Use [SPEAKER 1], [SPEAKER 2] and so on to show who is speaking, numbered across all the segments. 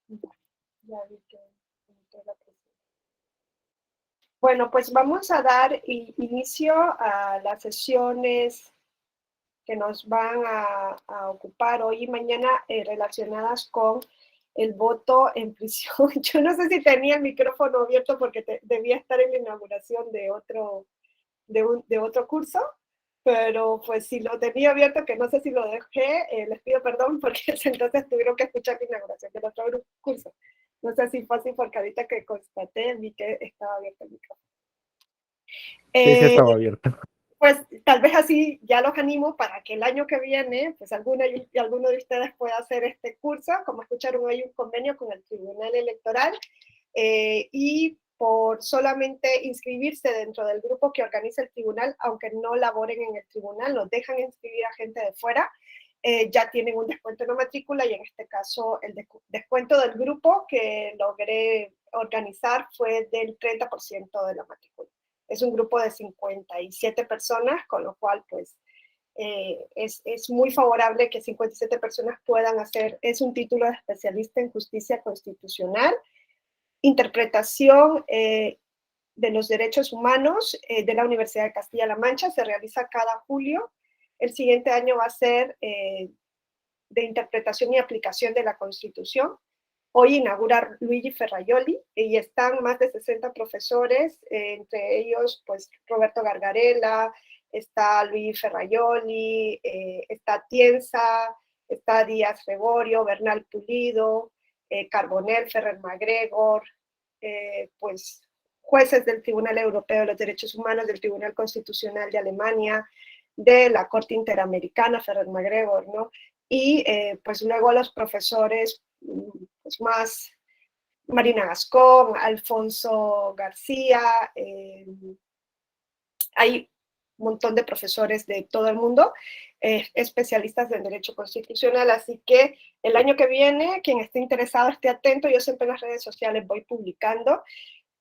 [SPEAKER 1] Ya vi que la presentación. Bueno, pues vamos a dar inicio a las sesiones que nos van a ocupar hoy y mañana relacionadas con el voto en prisión. Yo no sé si tenía el micrófono abierto porque debía estar en la inauguración de otro curso, pero pues si lo tenía abierto, que no sé si lo dejé, les pido perdón porque entonces tuvieron que escuchar la inauguración del otro curso. No sé si fue así porque ahorita que constaté vi que estaba abierto el micrófono.
[SPEAKER 2] Sí, sí
[SPEAKER 1] Eh,
[SPEAKER 2] estaba abierto.
[SPEAKER 1] pues tal vez así ya los animo para que el año que viene, pues alguno de ustedes pueda hacer este curso. Como escucharon, hay un convenio con el Tribunal Electoral y por solamente inscribirse dentro del grupo que organiza el tribunal, aunque no laboren en el tribunal, nos dejan inscribir a gente de fuera, ya tienen un descuento en la matrícula y en este caso el descuento del grupo que logré organizar fue del 30% de la matrícula. Es un grupo de 57 personas, con lo cual pues es muy favorable que 57 personas puedan hacer, es un título de especialista en justicia constitucional, interpretación de los derechos humanos de la Universidad de Castilla-La Mancha, se realiza cada julio. El siguiente año va a ser de interpretación y aplicación de la Constitución. Hoy inaugura Luigi Ferraioli y están más de 60 profesores, entre ellos pues Roberto Gargarella, está Luigi Ferraioli, está Tienza, está Díaz Gregorio, Bernal Pulido, Carbonell, Ferrer MacGregor, pues jueces del Tribunal Europeo de los Derechos Humanos, del Tribunal Constitucional de Alemania, de la Corte Interamericana, Ferrer MacGregor, ¿no? Y pues luego los profesores pues, más, Marina Gascón, Alfonso García, hay un montón de profesores de todo el mundo, especialistas en derecho constitucional, así que el año que viene, quien esté interesado esté atento, yo siempre en las redes sociales voy publicando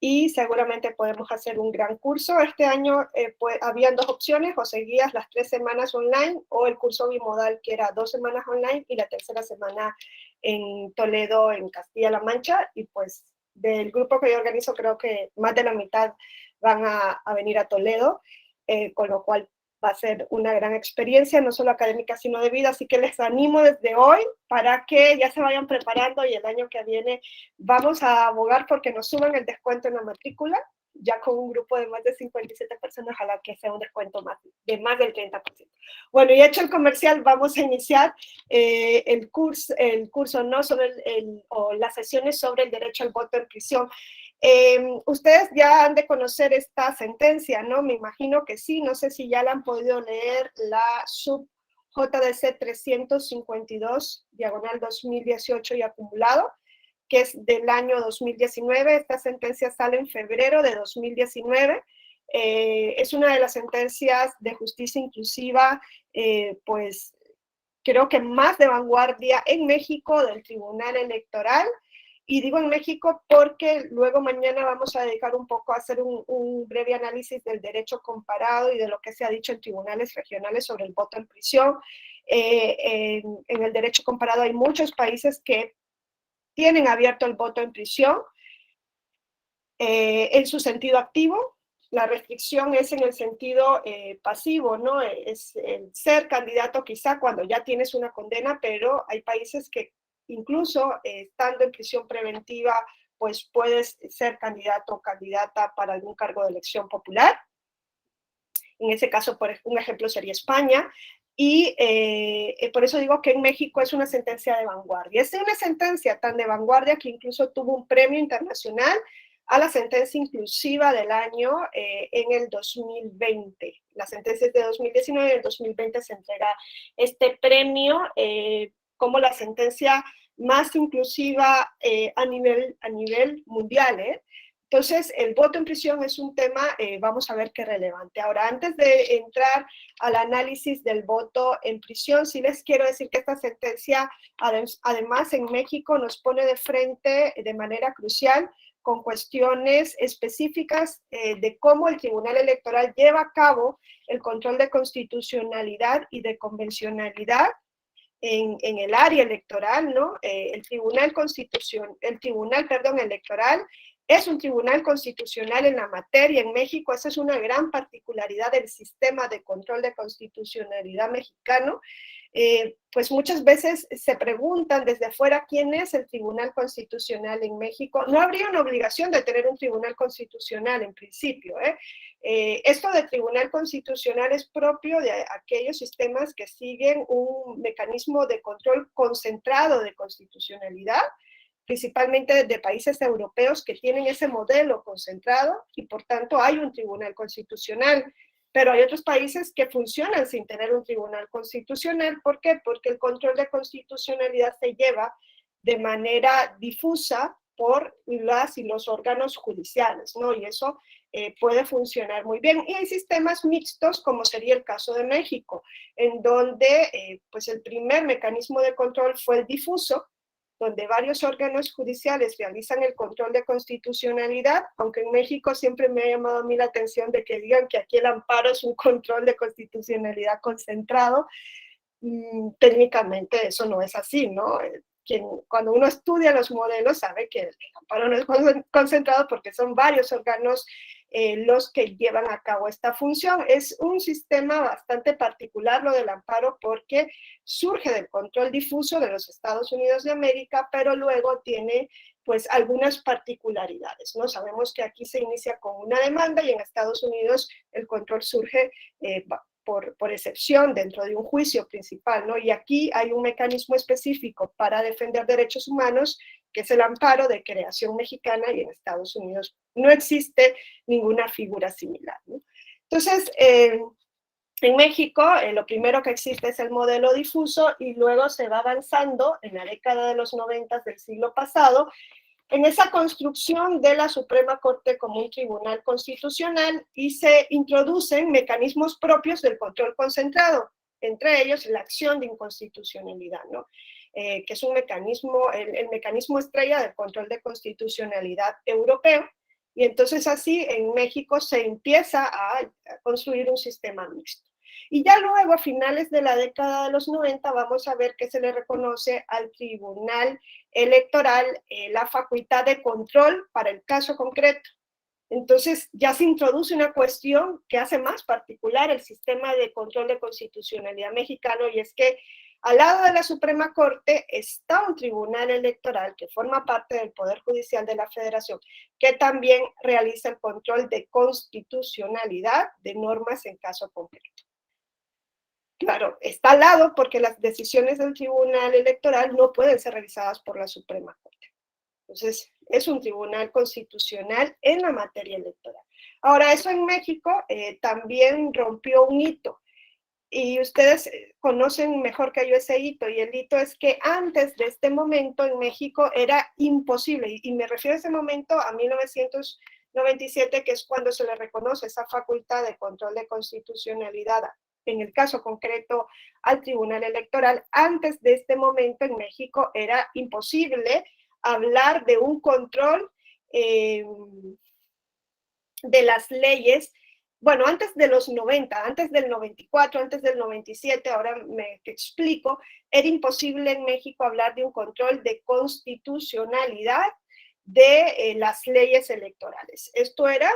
[SPEAKER 1] y seguramente podemos hacer un gran curso. Este año pues, habían dos opciones, o seguías las 3 semanas online o el curso bimodal que era 2 semanas online y la tercera semana en Toledo, en Castilla-La Mancha, y pues del grupo que yo organizo creo que más de la mitad van a venir a Toledo, con lo cual va a ser una gran experiencia, no solo académica, sino de vida, así que les animo desde hoy para que ya se vayan preparando y el año que viene vamos a abogar porque nos suban el descuento en la matrícula, ya con un grupo de más de 57 personas, ojalá que sea un descuento de más del 30%. Bueno, y hecho el comercial, vamos a iniciar el curso no sobre o las sesiones sobre el derecho al voto en prisión. Ustedes ya han de conocer esta sentencia, ¿no? Me imagino que sí, no sé si ya la han podido leer, la sub JDC 352, diagonal 2018 y acumulado, que es del año 2019. Esta sentencia sale en febrero de 2019. Es una de las sentencias de justicia inclusiva, pues creo que más de vanguardia en México del Tribunal Electoral. Y digo en México porque luego mañana vamos a dedicar un poco a hacer un breve análisis del derecho comparado y de lo que se ha dicho en tribunales regionales sobre el voto en prisión. En el derecho comparado hay muchos países que tienen abierto el voto en prisión en su sentido activo. La restricción es en el sentido pasivo, ¿no? Es el ser candidato quizá cuando ya tienes una condena, pero hay países que incluso estando en prisión preventiva, pues puedes ser candidato o candidata para algún cargo de elección popular. En ese caso, por un ejemplo, sería España. Y por eso digo que en México es una sentencia de vanguardia. Es una sentencia tan de vanguardia que incluso tuvo un premio internacional a la sentencia inclusiva del año en el 2020. La sentencia es de 2019 y en el 2020 se entrega este premio como la sentencia más inclusiva a nivel mundial. Entonces, el voto en prisión es un tema, vamos a ver qué relevante. Ahora, antes de entrar al análisis del voto en prisión, sí les quiero decir que esta sentencia, además, en México nos pone de frente de manera crucial con cuestiones específicas de cómo el Tribunal Electoral lleva a cabo el control de constitucionalidad y de convencionalidad en el área electoral, ¿no? El Tribunal Electoral es un tribunal constitucional en la materia en México. Esa es una gran particularidad del sistema de control de constitucionalidad mexicano. Pues muchas veces se preguntan desde afuera quién es el Tribunal Constitucional en México. No habría una obligación de tener un Tribunal Constitucional en principio. Esto de Tribunal Constitucional es propio de aquellos sistemas que siguen un mecanismo de control concentrado de constitucionalidad, principalmente de países europeos que tienen ese modelo concentrado y por tanto hay un tribunal constitucional. Pero hay otros países que funcionan sin tener un tribunal constitucional. ¿Por qué? Porque el control de constitucionalidad se lleva de manera difusa por las y los órganos judiciales, ¿no? Y eso puede funcionar muy bien. Y hay sistemas mixtos, como sería el caso de México, en donde pues el primer mecanismo de control fue el difuso, donde varios órganos judiciales realizan el control de constitucionalidad, aunque en México siempre me ha llamado a mí la atención de que digan que aquí el amparo es un control de constitucionalidad concentrado. Técnicamente eso no es así, ¿no? Cuando uno estudia los modelos sabe que el amparo no es concentrado porque son varios órganos los que llevan a cabo esta función. Es un sistema bastante particular lo del amparo porque surge del control difuso de los Estados Unidos de América, pero luego tiene pues algunas particularidades, ¿no? Sabemos que aquí se inicia con una demanda y en Estados Unidos el control surge por excepción dentro de un juicio principal, ¿no? Y aquí hay un mecanismo específico para defender derechos humanos, que es el amparo de creación mexicana, y en Estados Unidos no existe ninguna figura similar, ¿no? Entonces, en México, lo primero que existe es el modelo difuso y luego se va avanzando en la década de los 90 del siglo pasado en esa construcción de la Suprema Corte como un tribunal constitucional y se introducen mecanismos propios del control concentrado, entre ellos la acción de inconstitucionalidad, ¿no? Que es un mecanismo, el mecanismo estrella del control de constitucionalidad europeo. Y entonces así en México se empieza a construir un sistema mixto. Y ya luego, a finales de la década de los 90, vamos a ver que se le reconoce al Tribunal Electoral la facultad de control para el caso concreto. Entonces ya se introduce una cuestión que hace más particular el sistema de control de constitucionalidad mexicano, y es que al lado de la Suprema Corte está un tribunal electoral que forma parte del Poder Judicial de la Federación, que también realiza el control de constitucionalidad de normas en caso concreto. Claro, está al lado porque las decisiones del Tribunal Electoral no pueden ser revisadas por la Suprema Corte. Entonces, es un tribunal constitucional en la materia electoral. Ahora, eso en México también rompió un hito. Y ustedes conocen mejor que yo ese hito, y el hito es que antes de este momento en México era imposible, y me refiero a ese momento a 1997, que es cuando se le reconoce esa facultad de control de constitucionalidad, en el caso concreto al Tribunal Electoral. Antes de este momento en México era imposible hablar de un control de las leyes. Bueno, antes de los 90, antes del 94, antes del 97, ahora me explico, era imposible en México hablar de un control de constitucionalidad de las leyes electorales. Esto era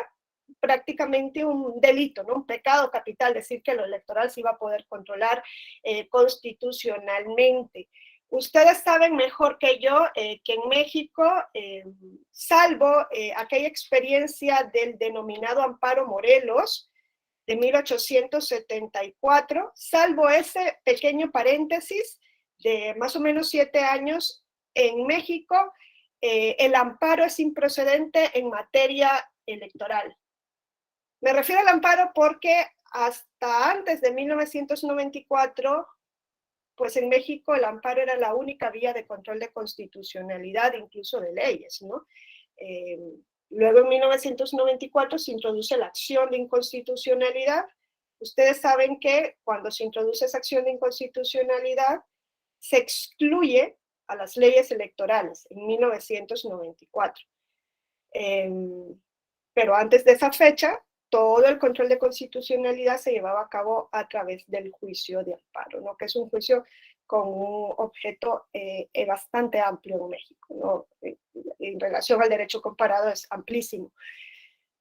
[SPEAKER 1] prácticamente un delito, ¿no? Un pecado capital decir que lo electoral se iba a poder controlar constitucionalmente. Ustedes saben mejor que yo que en México, salvo aquella experiencia del denominado Amparo Morelos de 1874, salvo ese pequeño paréntesis de más o menos 7 años, en México el amparo es improcedente en materia electoral. Me refiero al amparo porque hasta antes de 1994, pues en México el amparo era la única vía de control de constitucionalidad, incluso de leyes, ¿no? Luego en 1994 se introduce la acción de inconstitucionalidad. Ustedes saben que cuando se introduce esa acción de inconstitucionalidad, se excluye a las leyes electorales en 1994. Pero antes de esa fecha, todo el control de constitucionalidad se llevaba a cabo a través del juicio de amparo, ¿no? Que es un juicio con un objeto bastante amplio en México, ¿no? En relación al derecho comparado es amplísimo.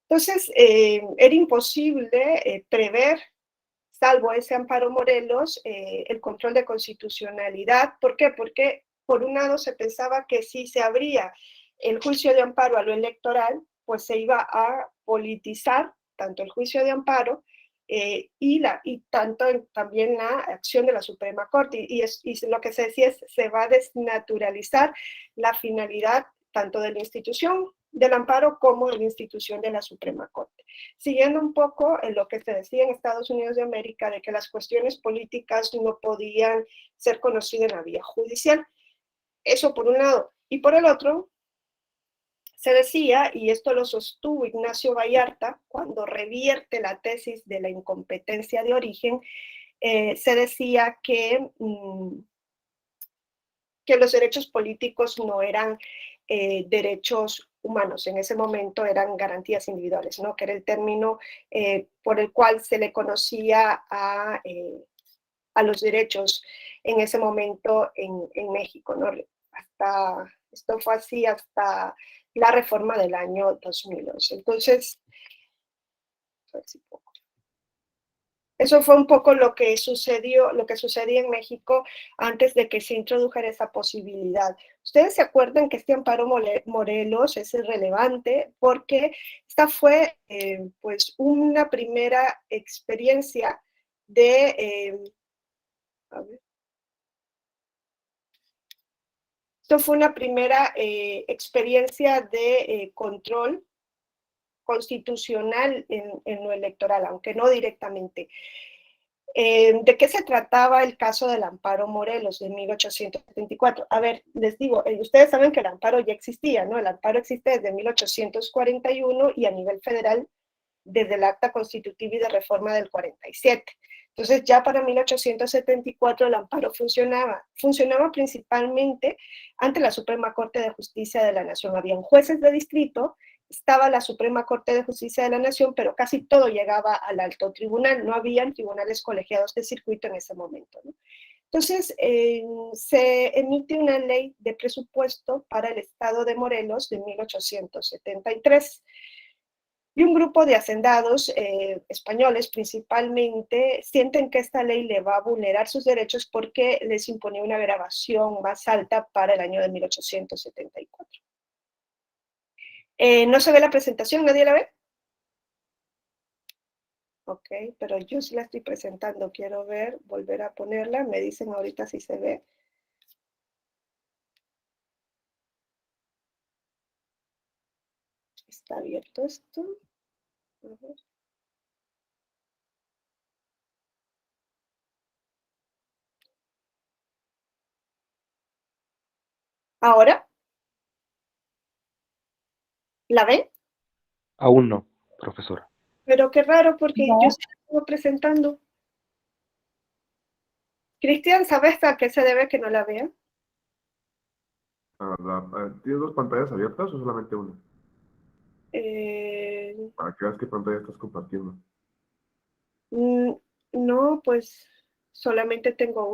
[SPEAKER 1] Entonces, era imposible prever, salvo ese amparo Morelos, el control de constitucionalidad. ¿Por qué? Porque por un lado se pensaba que si se abría el juicio de amparo a lo electoral, pues se iba a politizar tanto el juicio de amparo y tanto también la acción de la Suprema Corte. Y lo que se decía es se va a desnaturalizar la finalidad tanto de la institución del amparo como de la institución de la Suprema Corte. Siguiendo un poco en lo que se decía en Estados Unidos de América, de que las cuestiones políticas no podían ser conocidas en la vía judicial. Eso por un lado. Y por el otro, se decía, y esto lo sostuvo Ignacio Vallarta, cuando revierte la tesis de la incompetencia de origen, se decía que los derechos políticos no eran derechos humanos, en ese momento eran garantías individuales, ¿no? Que era el término por el cual se le conocía a los derechos en ese momento en México, ¿no? Esto fue así hasta la reforma del año 2011. Entonces, eso fue un poco lo que sucedía en México antes de que se introdujera esa posibilidad. Ustedes se acuerdan que este amparo Morelos es relevante porque esta fue pues una primera experiencia de a ver, esto fue una primera experiencia de control constitucional en lo electoral, aunque no directamente. ¿De qué se trataba el caso del amparo Morelos de 1874? A ver, les digo, ustedes saben que el amparo ya existía, ¿no? El amparo existe desde 1841 y a nivel federal desde el Acta Constitutiva y de Reforma del 47. Entonces, ya para 1874 el amparo funcionaba principalmente ante la Suprema Corte de Justicia de la Nación. Habían jueces de distrito, estaba la Suprema Corte de Justicia de la Nación, pero casi todo llegaba al alto tribunal, no habían tribunales colegiados de circuito en ese momento, ¿no? Entonces, se emite una ley de presupuesto para el estado de Morelos de 1873. Y un grupo de hacendados españoles principalmente sienten que esta ley le va a vulnerar sus derechos porque les imponía una grabación más alta para el año de 1874. ¿No se ve la presentación? ¿Nadie la ve? Ok, pero yo sí la estoy presentando. Quiero ver, volver a ponerla. Me dicen ahorita si se ve. ¿Está abierto esto? A ver. ¿Ahora? ¿La ven?
[SPEAKER 2] Aún no, profesora.
[SPEAKER 1] Pero qué raro porque yo
[SPEAKER 3] No,
[SPEAKER 1] sí la estoy presentando. Cristian, ¿sabes a qué se debe que no la vean?
[SPEAKER 4] ¿Tienes dos pantallas abiertas o solamente una?
[SPEAKER 1] Eh,
[SPEAKER 4] Para que veas qué pantalla estás compartiendo.
[SPEAKER 1] mm, no, pues solamente tengo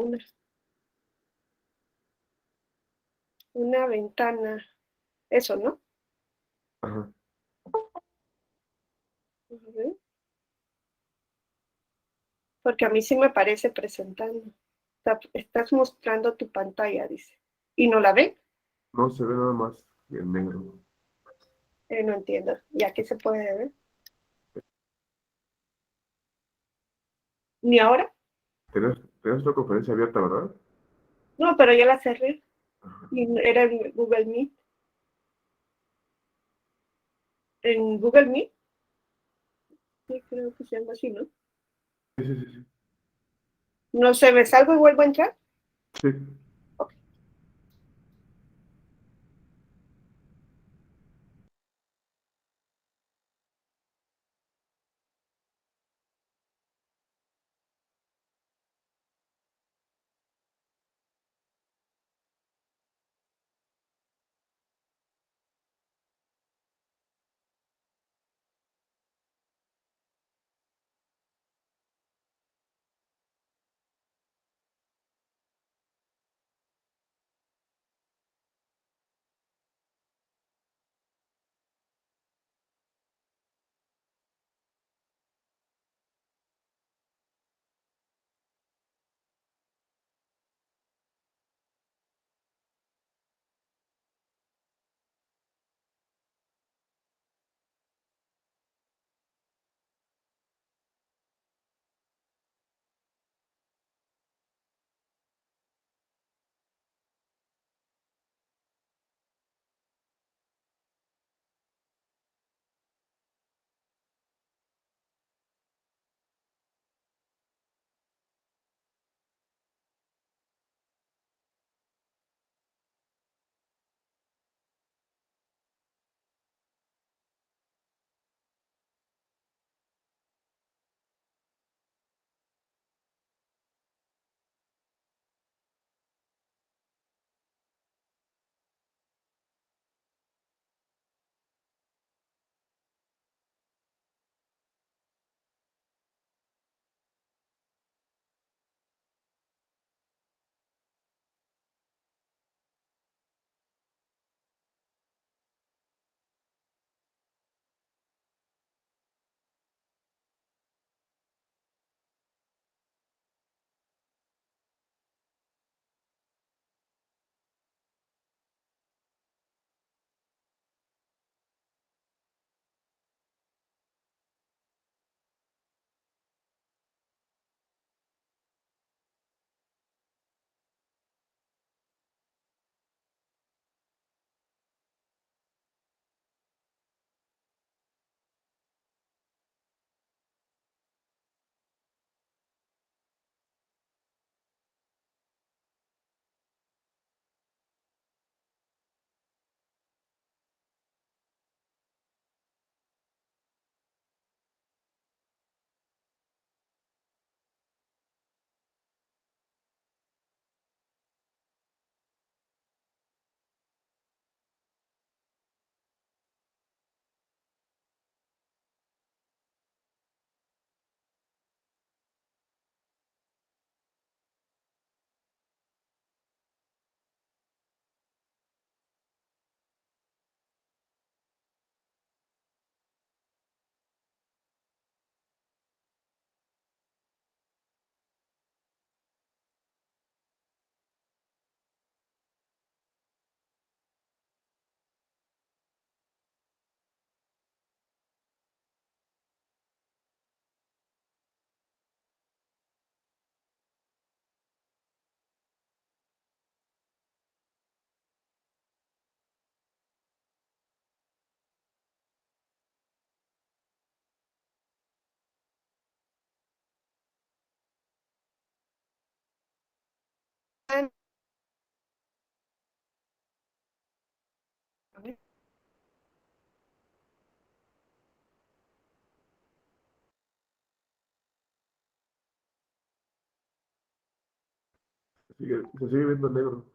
[SPEAKER 1] una ventana. Eso, ¿no?
[SPEAKER 4] Ajá.
[SPEAKER 1] A ver, porque a mí sí me parece presentando. Estás mostrando tu pantalla, dice. ¿Y no la ven?
[SPEAKER 4] No se ve nada más en negro.
[SPEAKER 1] No entiendo. ¿Y aquí se puede ver? ¿Ni ahora?
[SPEAKER 4] Tenías una conferencia abierta, ¿verdad?
[SPEAKER 1] No, pero ya la cerré.
[SPEAKER 4] Ajá.
[SPEAKER 1] Y era en Google Meet. En Google Meet, sí, creo que se llama así, ¿no?
[SPEAKER 4] Sí, sí, sí,
[SPEAKER 1] No sé, ¿me salgo y vuelvo a entrar?
[SPEAKER 4] sí. Sí.
[SPEAKER 1] Ok.
[SPEAKER 4] se sigue viendo negro.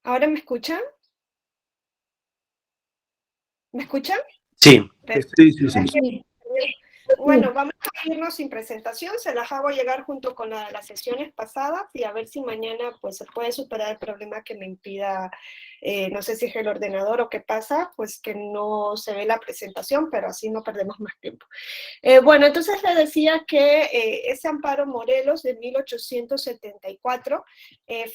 [SPEAKER 1] ¿Ahora me escuchan? ¿Me escuchan?
[SPEAKER 2] Sí,
[SPEAKER 1] Perfecto.
[SPEAKER 2] sí, sí, sí.
[SPEAKER 3] Sí.
[SPEAKER 1] Bueno, vamos a irnos sin presentación, se las hago llegar junto con las sesiones pasadas y a ver si mañana pues se puede superar el problema que me impida, no sé si es el ordenador o qué pasa, pues que no se ve la presentación, pero así no perdemos más tiempo. Bueno, entonces le decía que ese amparo Morelos de 1874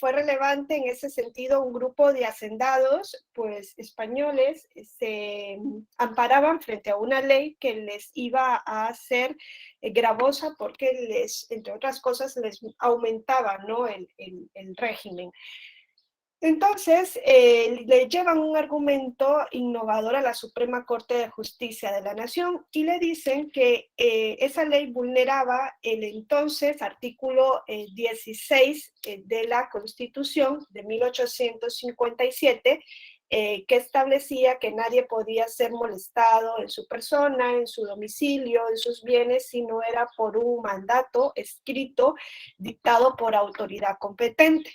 [SPEAKER 1] fue relevante en ese sentido. Un grupo de hacendados pues españoles se amparaban frente a una ley que les iba a hacer gravosa porque les, entre otras cosas, les aumentaba, ¿no?, el régimen. Entonces, le llevan un argumento innovador a la Suprema Corte de Justicia de la Nación y le dicen que esa ley vulneraba el entonces artículo 16 de la Constitución de 1857, que establecía que nadie podía ser molestado en su persona, en su domicilio, en sus bienes, si no era por un mandato escrito dictado por autoridad competente.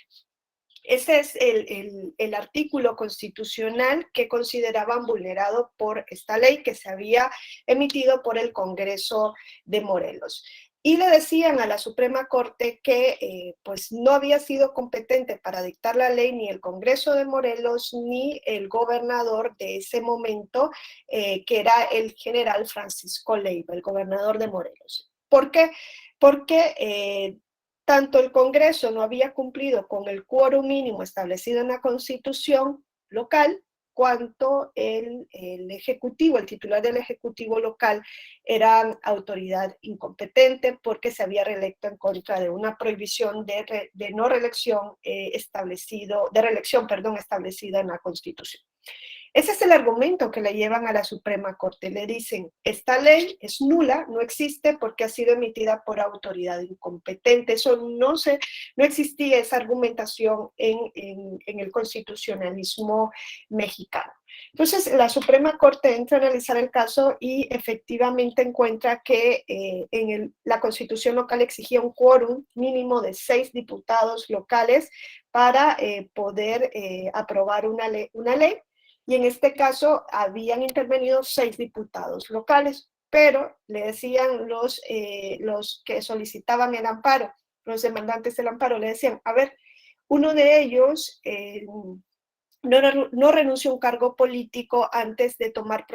[SPEAKER 1] Ese es el artículo constitucional que consideraban vulnerado por esta ley que se había emitido por el Congreso de Morelos. y le decían a la Suprema Corte que pues no había sido competente para dictar la ley ni el Congreso de Morelos ni el gobernador de ese momento, que era el general Francisco Leiva, el gobernador de Morelos. ¿Por qué? Porque tanto el Congreso no había cumplido con el quórum mínimo establecido en la Constitución local, cuanto el Ejecutivo, el titular del Ejecutivo local, era autoridad incompetente porque se había reelecto en contra de una prohibición de no reelección establecida en la Constitución. Ese es el argumento que le llevan a la Suprema Corte. Le dicen, esta ley es nula, no existe porque ha sido emitida por autoridad incompetente. Eso no existía esa argumentación en el constitucionalismo mexicano. Entonces, la Suprema Corte entra a analizar el caso y efectivamente encuentra que la Constitución local exigía un quórum mínimo de 6 diputados locales para poder aprobar una ley. Y en este caso habían intervenido 6 diputados locales, pero le decían los que solicitaban el amparo, los demandantes del amparo, le decían, a ver, uno de ellos no renunció a un cargo político antes de tomar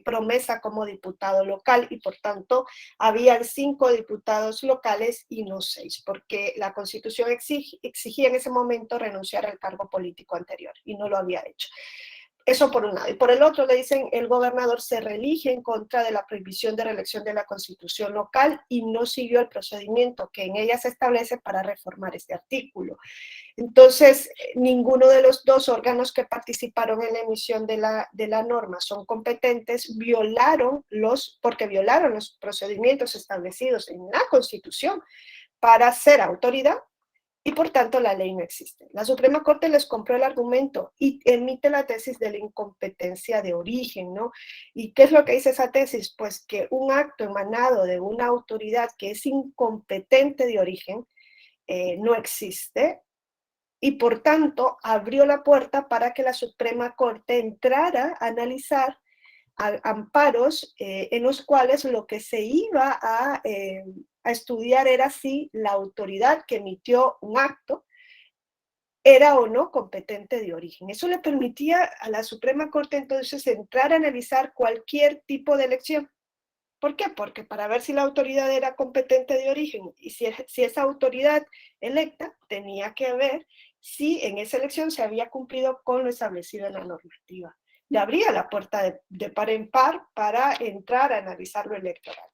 [SPEAKER 1] promesa como diputado local, y por tanto habían 5 diputados locales y no 6, porque la Constitución exigía en ese momento renunciar al cargo político anterior y no lo había hecho. Eso por un lado. Y por el otro le dicen, el gobernador se reelige en contra de la prohibición de reelección de la Constitución local y no siguió el procedimiento que en ella se establece para reformar este artículo. Entonces, ninguno de los 2 órganos que participaron en la emisión de la norma son competentes, porque violaron los procedimientos establecidos en la Constitución para ser autoridad, y por tanto la ley no existe. La Suprema Corte les compró el argumento y emite la tesis de la incompetencia de origen, ¿no? ¿Y qué es lo que dice esa tesis? Pues que un acto emanado de una autoridad que es incompetente de origen no existe, y por tanto abrió la puerta para que la Suprema Corte entrara a analizar amparos en los cuales lo que se iba a estudiar era si la autoridad que emitió un acto era o no competente de origen. Eso le permitía a la Suprema Corte entonces entrar a analizar cualquier tipo de elección. ¿Por qué? Porque para ver si la autoridad era competente de origen y si esa autoridad electa tenía que ver si en esa elección se había cumplido con lo establecido en la normativa. Le abría la puerta de par en par para entrar a analizar lo electoral.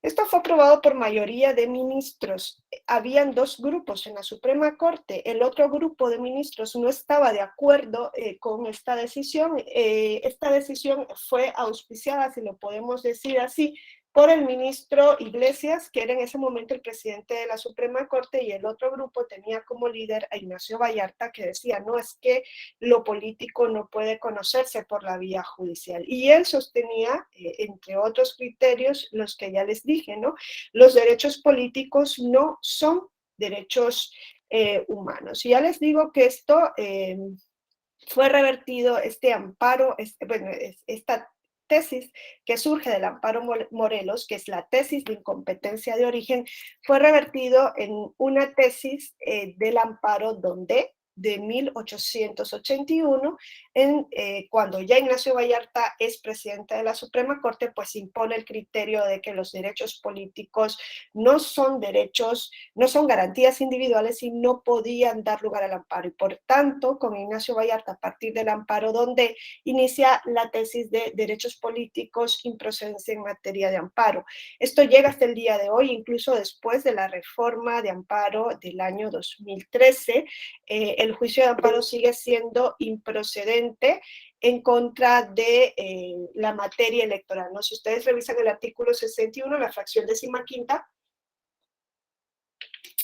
[SPEAKER 1] Esto fue aprobado por mayoría de ministros. Habían 2 grupos en la Suprema Corte. El otro grupo de ministros no estaba de acuerdo con esta decisión. Esta decisión fue auspiciada, si lo podemos decir así, por el ministro Iglesias, que era en ese momento el presidente de la Suprema Corte, y el otro grupo tenía como líder a Ignacio Vallarta, que decía, no, es que lo político no puede conocerse por la vía judicial. Y él sostenía, entre otros criterios, los que ya les dije, ¿no? Los derechos políticos no son derechos humanos. Y ya les digo que esto fue revertido, este amparo, esta tesis que surge del amparo Morelos, que es la tesis de incompetencia de origen, fue revertido en una tesis del amparo donde de 1881, cuando ya Ignacio Vallarta es presidente de la Suprema Corte, pues impone el criterio de que los derechos políticos no son garantías individuales y no podían dar lugar al amparo. Y por tanto, con Ignacio Vallarta, a partir del amparo donde inicia la tesis de derechos políticos, improcedencia en materia de amparo. Esto llega hasta el día de hoy, incluso después de la reforma de amparo del año 2013, el juicio de amparo sigue siendo improcedente en contra de la materia electoral, ¿no? Si ustedes revisan el artículo 61, la fracción 15ª,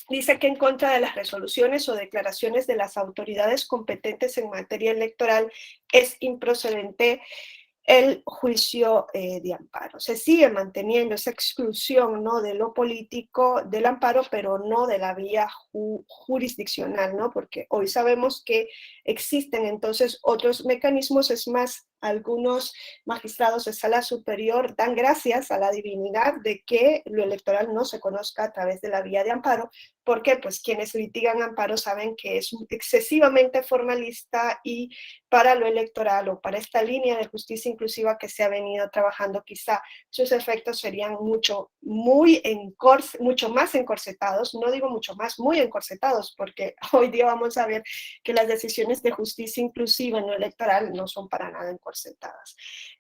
[SPEAKER 1] dice que en contra de las resoluciones o declaraciones de las autoridades competentes en materia electoral es improcedente el juicio de amparo. Se sigue manteniendo esa exclusión, ¿no?, de lo político del amparo, pero no de la vía jurisdiccional, ¿no? Porque hoy sabemos que existen entonces otros mecanismos. Es más, algunos magistrados de sala superior dan gracias a la divinidad de que lo electoral no se conozca a través de la vía de amparo, porque pues quienes litigan amparo saben que es excesivamente formalista y para lo electoral o para esta línea de justicia inclusiva que se ha venido trabajando, quizá sus efectos serían mucho más encorsetados, no digo mucho más, muy encorsetados, porque hoy día vamos a ver que las decisiones de justicia inclusiva en lo electoral no son para nada encorsetadas.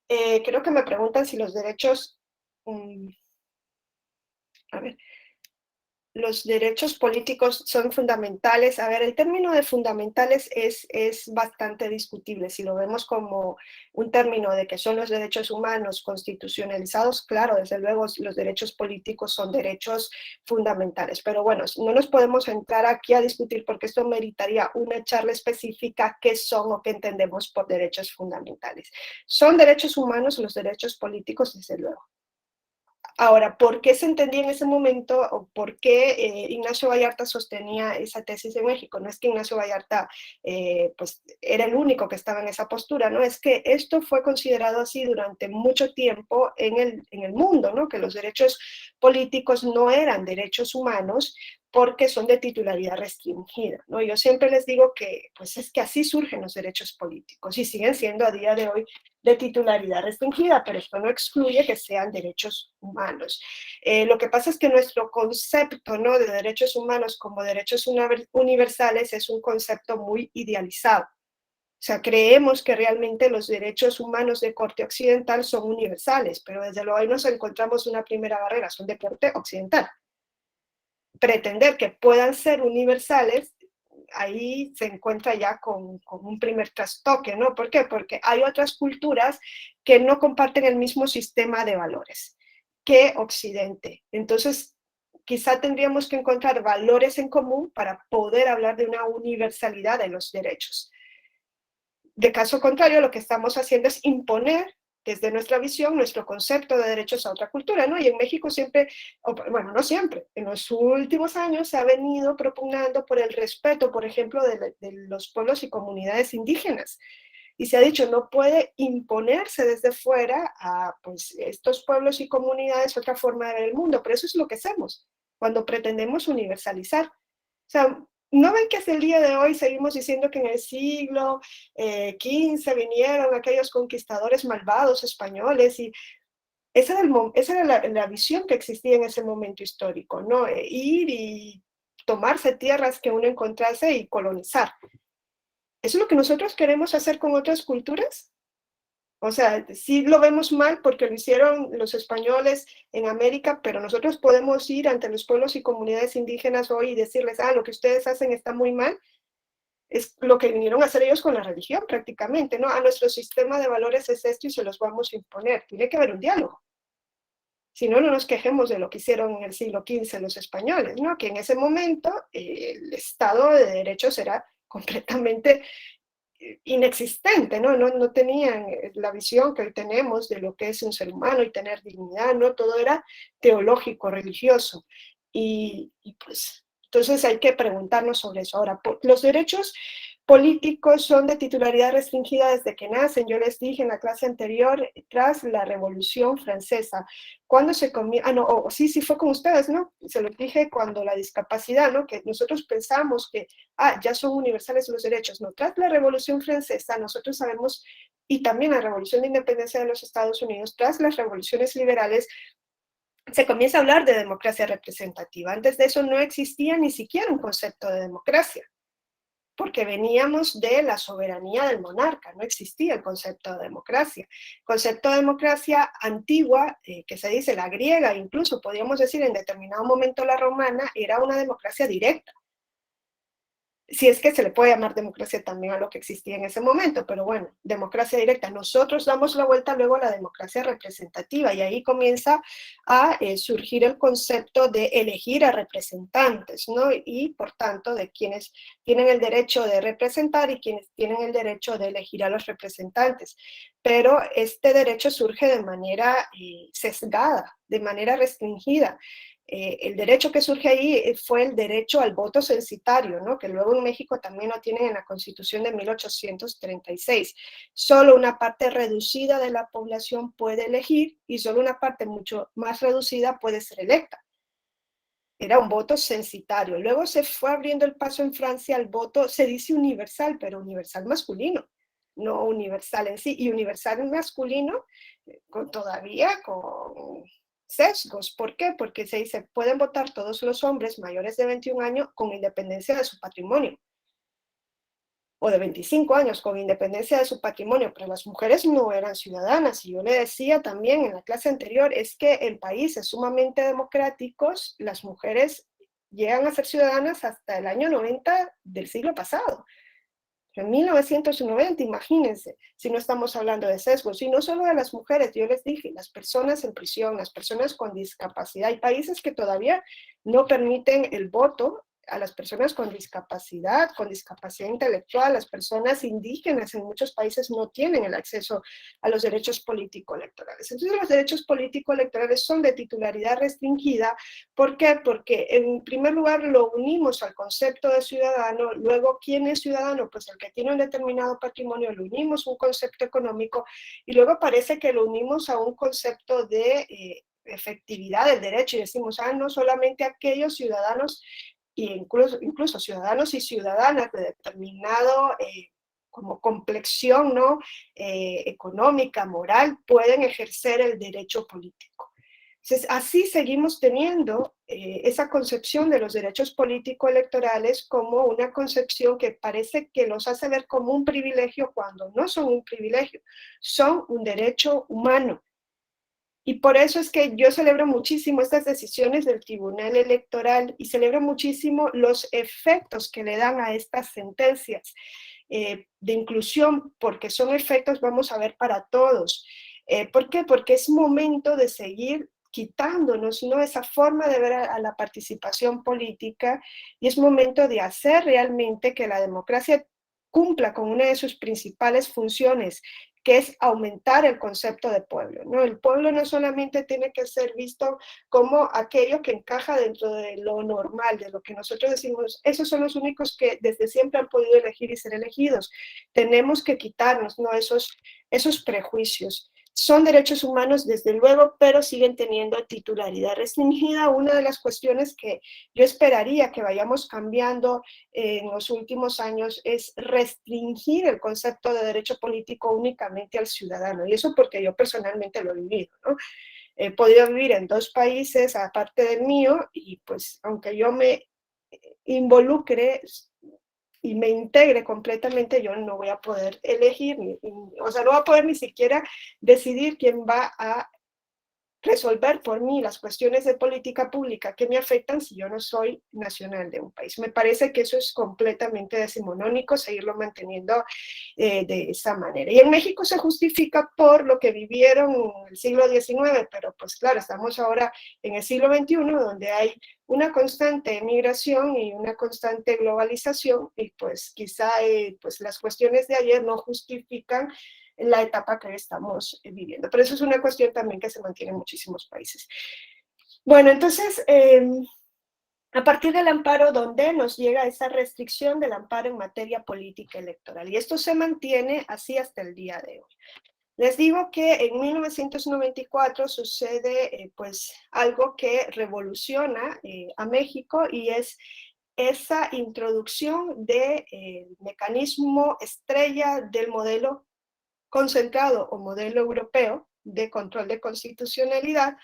[SPEAKER 1] Creo que me preguntan si los derechos, los derechos políticos son fundamentales. A ver, el término de fundamentales es bastante discutible. Si lo vemos como un término de que son los derechos humanos constitucionalizados, claro, desde luego los derechos políticos son derechos fundamentales. Pero bueno, no nos podemos entrar aquí a discutir porque esto meritaría una charla específica qué son o qué entendemos por derechos fundamentales. Son derechos humanos los derechos políticos, desde luego. Ahora, ¿por qué se entendía en ese momento o por qué Ignacio Vallarta sostenía esa tesis en México? No es que Ignacio Vallarta pues, era el único que estaba en esa postura, ¿no? Es que esto fue considerado así durante mucho tiempo en el mundo, ¿no? Que los derechos políticos no eran derechos humanos porque son de titularidad restringida, ¿no? Yo siempre les digo que pues es que así surgen los derechos políticos y siguen siendo a día de hoy de titularidad restringida, pero esto no excluye que sean derechos humanos. Lo que pasa es que nuestro concepto, ¿no?, de derechos humanos como derechos universales es un concepto muy idealizado. O sea, creemos que realmente los derechos humanos de corte occidental son universales, pero desde luego ahí nos encontramos una primera barrera, son de corte occidental. Pretender que puedan ser universales, ahí se encuentra ya con un primer trastoque, ¿no? ¿Por qué? Porque hay otras culturas que no comparten el mismo sistema de valores que Occidente. Entonces, quizá tendríamos que encontrar valores en común para poder hablar de una universalidad de los derechos. De caso contrario, lo que estamos haciendo es imponer desde nuestra visión, nuestro concepto de derechos a otra cultura, ¿no? Y en México siempre, bueno, no siempre, en los últimos años se ha venido propugnando por el respeto, por ejemplo, de los pueblos y comunidades indígenas. Y se ha dicho, no puede imponerse desde fuera a pues, estos pueblos y comunidades otra forma de ver el mundo, pero eso es lo que hacemos cuando pretendemos universalizar. O sea, ¿no ven que hasta el día de hoy seguimos diciendo que en el siglo XV vinieron aquellos conquistadores malvados españoles? Y esa era la visión que existía en ese momento histórico, ¿no? Ir y tomarse tierras que uno encontrase y colonizar. ¿Eso es lo que nosotros queremos hacer con otras culturas? O sea, sí lo vemos mal porque lo hicieron los españoles en América, pero nosotros podemos ir ante los pueblos y comunidades indígenas hoy y decirles, lo que ustedes hacen está muy mal. Es lo que vinieron a hacer ellos con la religión prácticamente, ¿no? Nuestro sistema de valores es esto y se los vamos a imponer. Tiene que haber un diálogo. Si no, no nos quejemos de lo que hicieron en el siglo XV los españoles, ¿no? Que en ese momento el Estado de Derechos era completamente inexistente, ¿no? No tenían la visión que hoy tenemos de lo que es un ser humano y tener dignidad, ¿no? Todo era teológico, religioso. Y pues, entonces hay que preguntarnos sobre eso. Ahora, los derechos políticos son de titularidad restringida desde que nacen. Yo les dije en la clase anterior, tras la Revolución Francesa, cuando se comienza, sí fue con ustedes, ¿no? Se lo dije cuando la discapacidad, ¿no? Que nosotros pensamos que, ya son universales los derechos, ¿no? Tras la Revolución Francesa, nosotros sabemos, y también la Revolución de Independencia de los Estados Unidos, tras las revoluciones liberales, se comienza a hablar de democracia representativa. Antes de eso no existía ni siquiera un concepto de democracia, porque veníamos de la soberanía del monarca, no existía el concepto de democracia. El concepto de democracia antigua, que se dice la griega, incluso podríamos decir en determinado momento la romana, era una democracia directa. Si es que se le puede llamar democracia también a lo que existía en ese momento, pero bueno, democracia directa. Nosotros damos la vuelta luego a la democracia representativa y ahí comienza a surgir el concepto de elegir a representantes, ¿no? Y por tanto de quienes tienen el derecho de representar y quienes tienen el derecho de elegir a los representantes. Pero este derecho surge de manera sesgada, de manera restringida. El derecho que surge ahí fue el derecho al voto censitario, ¿no? Que luego en México también lo tienen en la Constitución de 1836. Solo una parte reducida de la población puede elegir y solo una parte mucho más reducida puede ser electa. Era un voto censitario. Luego se fue abriendo el paso en Francia al voto, se dice universal, pero universal masculino, no universal en sí. Y universal masculino todavía con sesgos. ¿Por qué? Porque se dice, pueden votar todos los hombres mayores de 21 años con independencia de su patrimonio. O de 25 años con independencia de su patrimonio, pero las mujeres no eran ciudadanas. Y yo le decía también en la clase anterior, es que en países sumamente democráticos, las mujeres llegan a ser ciudadanas hasta el año 90 del siglo pasado. En 1990, imagínense, si no estamos hablando de sesgos, y no solo de las mujeres, yo les dije, las personas en prisión, las personas con discapacidad, hay países que todavía no permiten el voto a las personas con discapacidad intelectual, las personas indígenas en muchos países no tienen el acceso a los derechos político-electorales. Entonces los derechos político-electorales son de titularidad restringida. ¿Por qué? Porque en primer lugar lo unimos al concepto de ciudadano, luego ¿quién es ciudadano? Pues el que tiene un determinado patrimonio, lo unimos a un concepto económico y luego parece que lo unimos a un concepto de efectividad del derecho y decimos, no solamente aquellos ciudadanos e incluso ciudadanos y ciudadanas de determinado como complexión, ¿no? Económica, moral, pueden ejercer el derecho político. Entonces, así seguimos teniendo esa concepción de los derechos político-electorales como una concepción que parece que los hace ver como un privilegio cuando no son un privilegio, son un derecho humano. Y por eso es que yo celebro muchísimo estas decisiones del Tribunal Electoral y celebro muchísimo los efectos que le dan a estas sentencias de inclusión, porque son efectos, vamos a ver, para todos. ¿Por qué? Porque es momento de seguir quitándonos, ¿no?, esa forma de ver a la participación política y es momento de hacer realmente que la democracia cumpla con una de sus principales funciones, que es aumentar el concepto de pueblo, ¿no? El pueblo no solamente tiene que ser visto como aquello que encaja dentro de lo normal, de lo que nosotros decimos, esos son los únicos que desde siempre han podido elegir y ser elegidos. Tenemos que quitarnos, ¿no?, esos prejuicios. Son derechos humanos, desde luego, pero siguen teniendo titularidad restringida. Una de las cuestiones que yo esperaría que vayamos cambiando en los últimos años es restringir el concepto de derecho político únicamente al ciudadano. Y eso porque yo personalmente lo he vivido, ¿no? He podido vivir en 2 países aparte del mío y pues aunque yo me involucre y me integre completamente, yo no voy a poder elegir, o sea, no voy a poder ni siquiera decidir quién va a resolver por mí las cuestiones de política pública que me afectan si yo no soy nacional de un país. Me parece que eso es completamente decimonónico, seguirlo manteniendo de esa manera. Y en México se justifica por lo que vivieron en el siglo XIX, pero pues claro, estamos ahora en el siglo XXI, donde hay una constante migración y una constante globalización, y pues quizá pues las cuestiones de ayer no justifican la etapa que estamos viviendo. Pero eso es una cuestión también que se mantiene en muchísimos países. Bueno, entonces, a partir del amparo, ¿dónde nos llega esa restricción del amparo en materia política electoral? Y esto se mantiene así hasta el día de hoy. Les digo que en 1994 sucede pues algo que revoluciona a México y es esa introducción del mecanismo estrella del modelo concentrado o modelo europeo de control de constitucionalidad,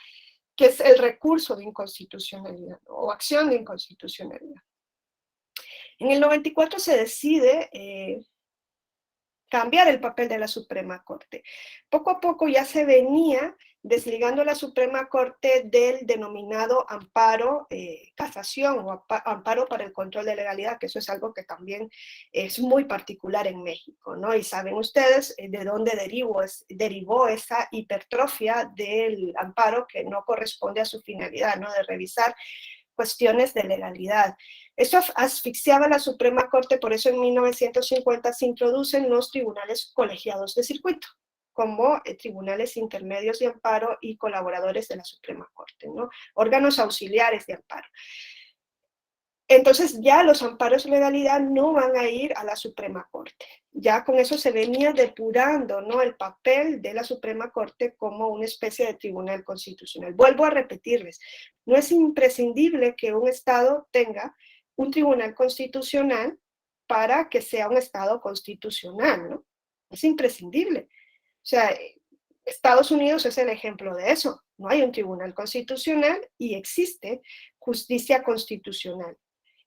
[SPEAKER 1] que es el recurso de inconstitucionalidad, ¿no?, o acción de inconstitucionalidad. En el 94 se decide cambiar el papel de la Suprema Corte. Poco a poco ya se venía desligando la Suprema Corte del denominado amparo casación o amparo para el control de legalidad, que eso es algo que también es muy particular en México, ¿no? Y saben ustedes de dónde derivó esa hipertrofia del amparo que no corresponde a su finalidad, ¿no?, de revisar cuestiones de legalidad. Eso asfixiaba a la Suprema Corte, por eso en 1950 se introducen los tribunales colegiados de circuito. como tribunales intermedios de amparo y colaboradores de la Suprema Corte, ¿no? Órganos auxiliares de amparo. Entonces ya los amparos de legalidad no van a ir a la Suprema Corte. Ya con eso se venía depurando, ¿no?, el papel de la Suprema Corte como una especie de tribunal constitucional. Vuelvo a repetirles, no es imprescindible que un Estado tenga un tribunal constitucional para que sea un Estado constitucional, ¿no? Es imprescindible. O sea, Estados Unidos es el ejemplo de eso. No hay un tribunal constitucional y existe justicia constitucional.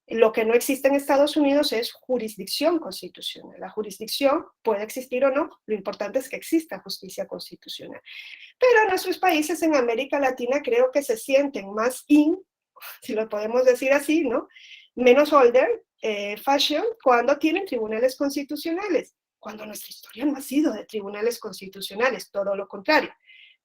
[SPEAKER 1] Lo que no existe en Estados Unidos es jurisdicción constitucional. La jurisdicción puede existir o no, lo importante es que exista justicia constitucional. Pero en nuestros países en América Latina creo que se sienten más si lo podemos decir así, ¿no?, menos older fashion cuando tienen tribunales constitucionales, cuando nuestra historia no ha sido de tribunales constitucionales, todo lo contrario.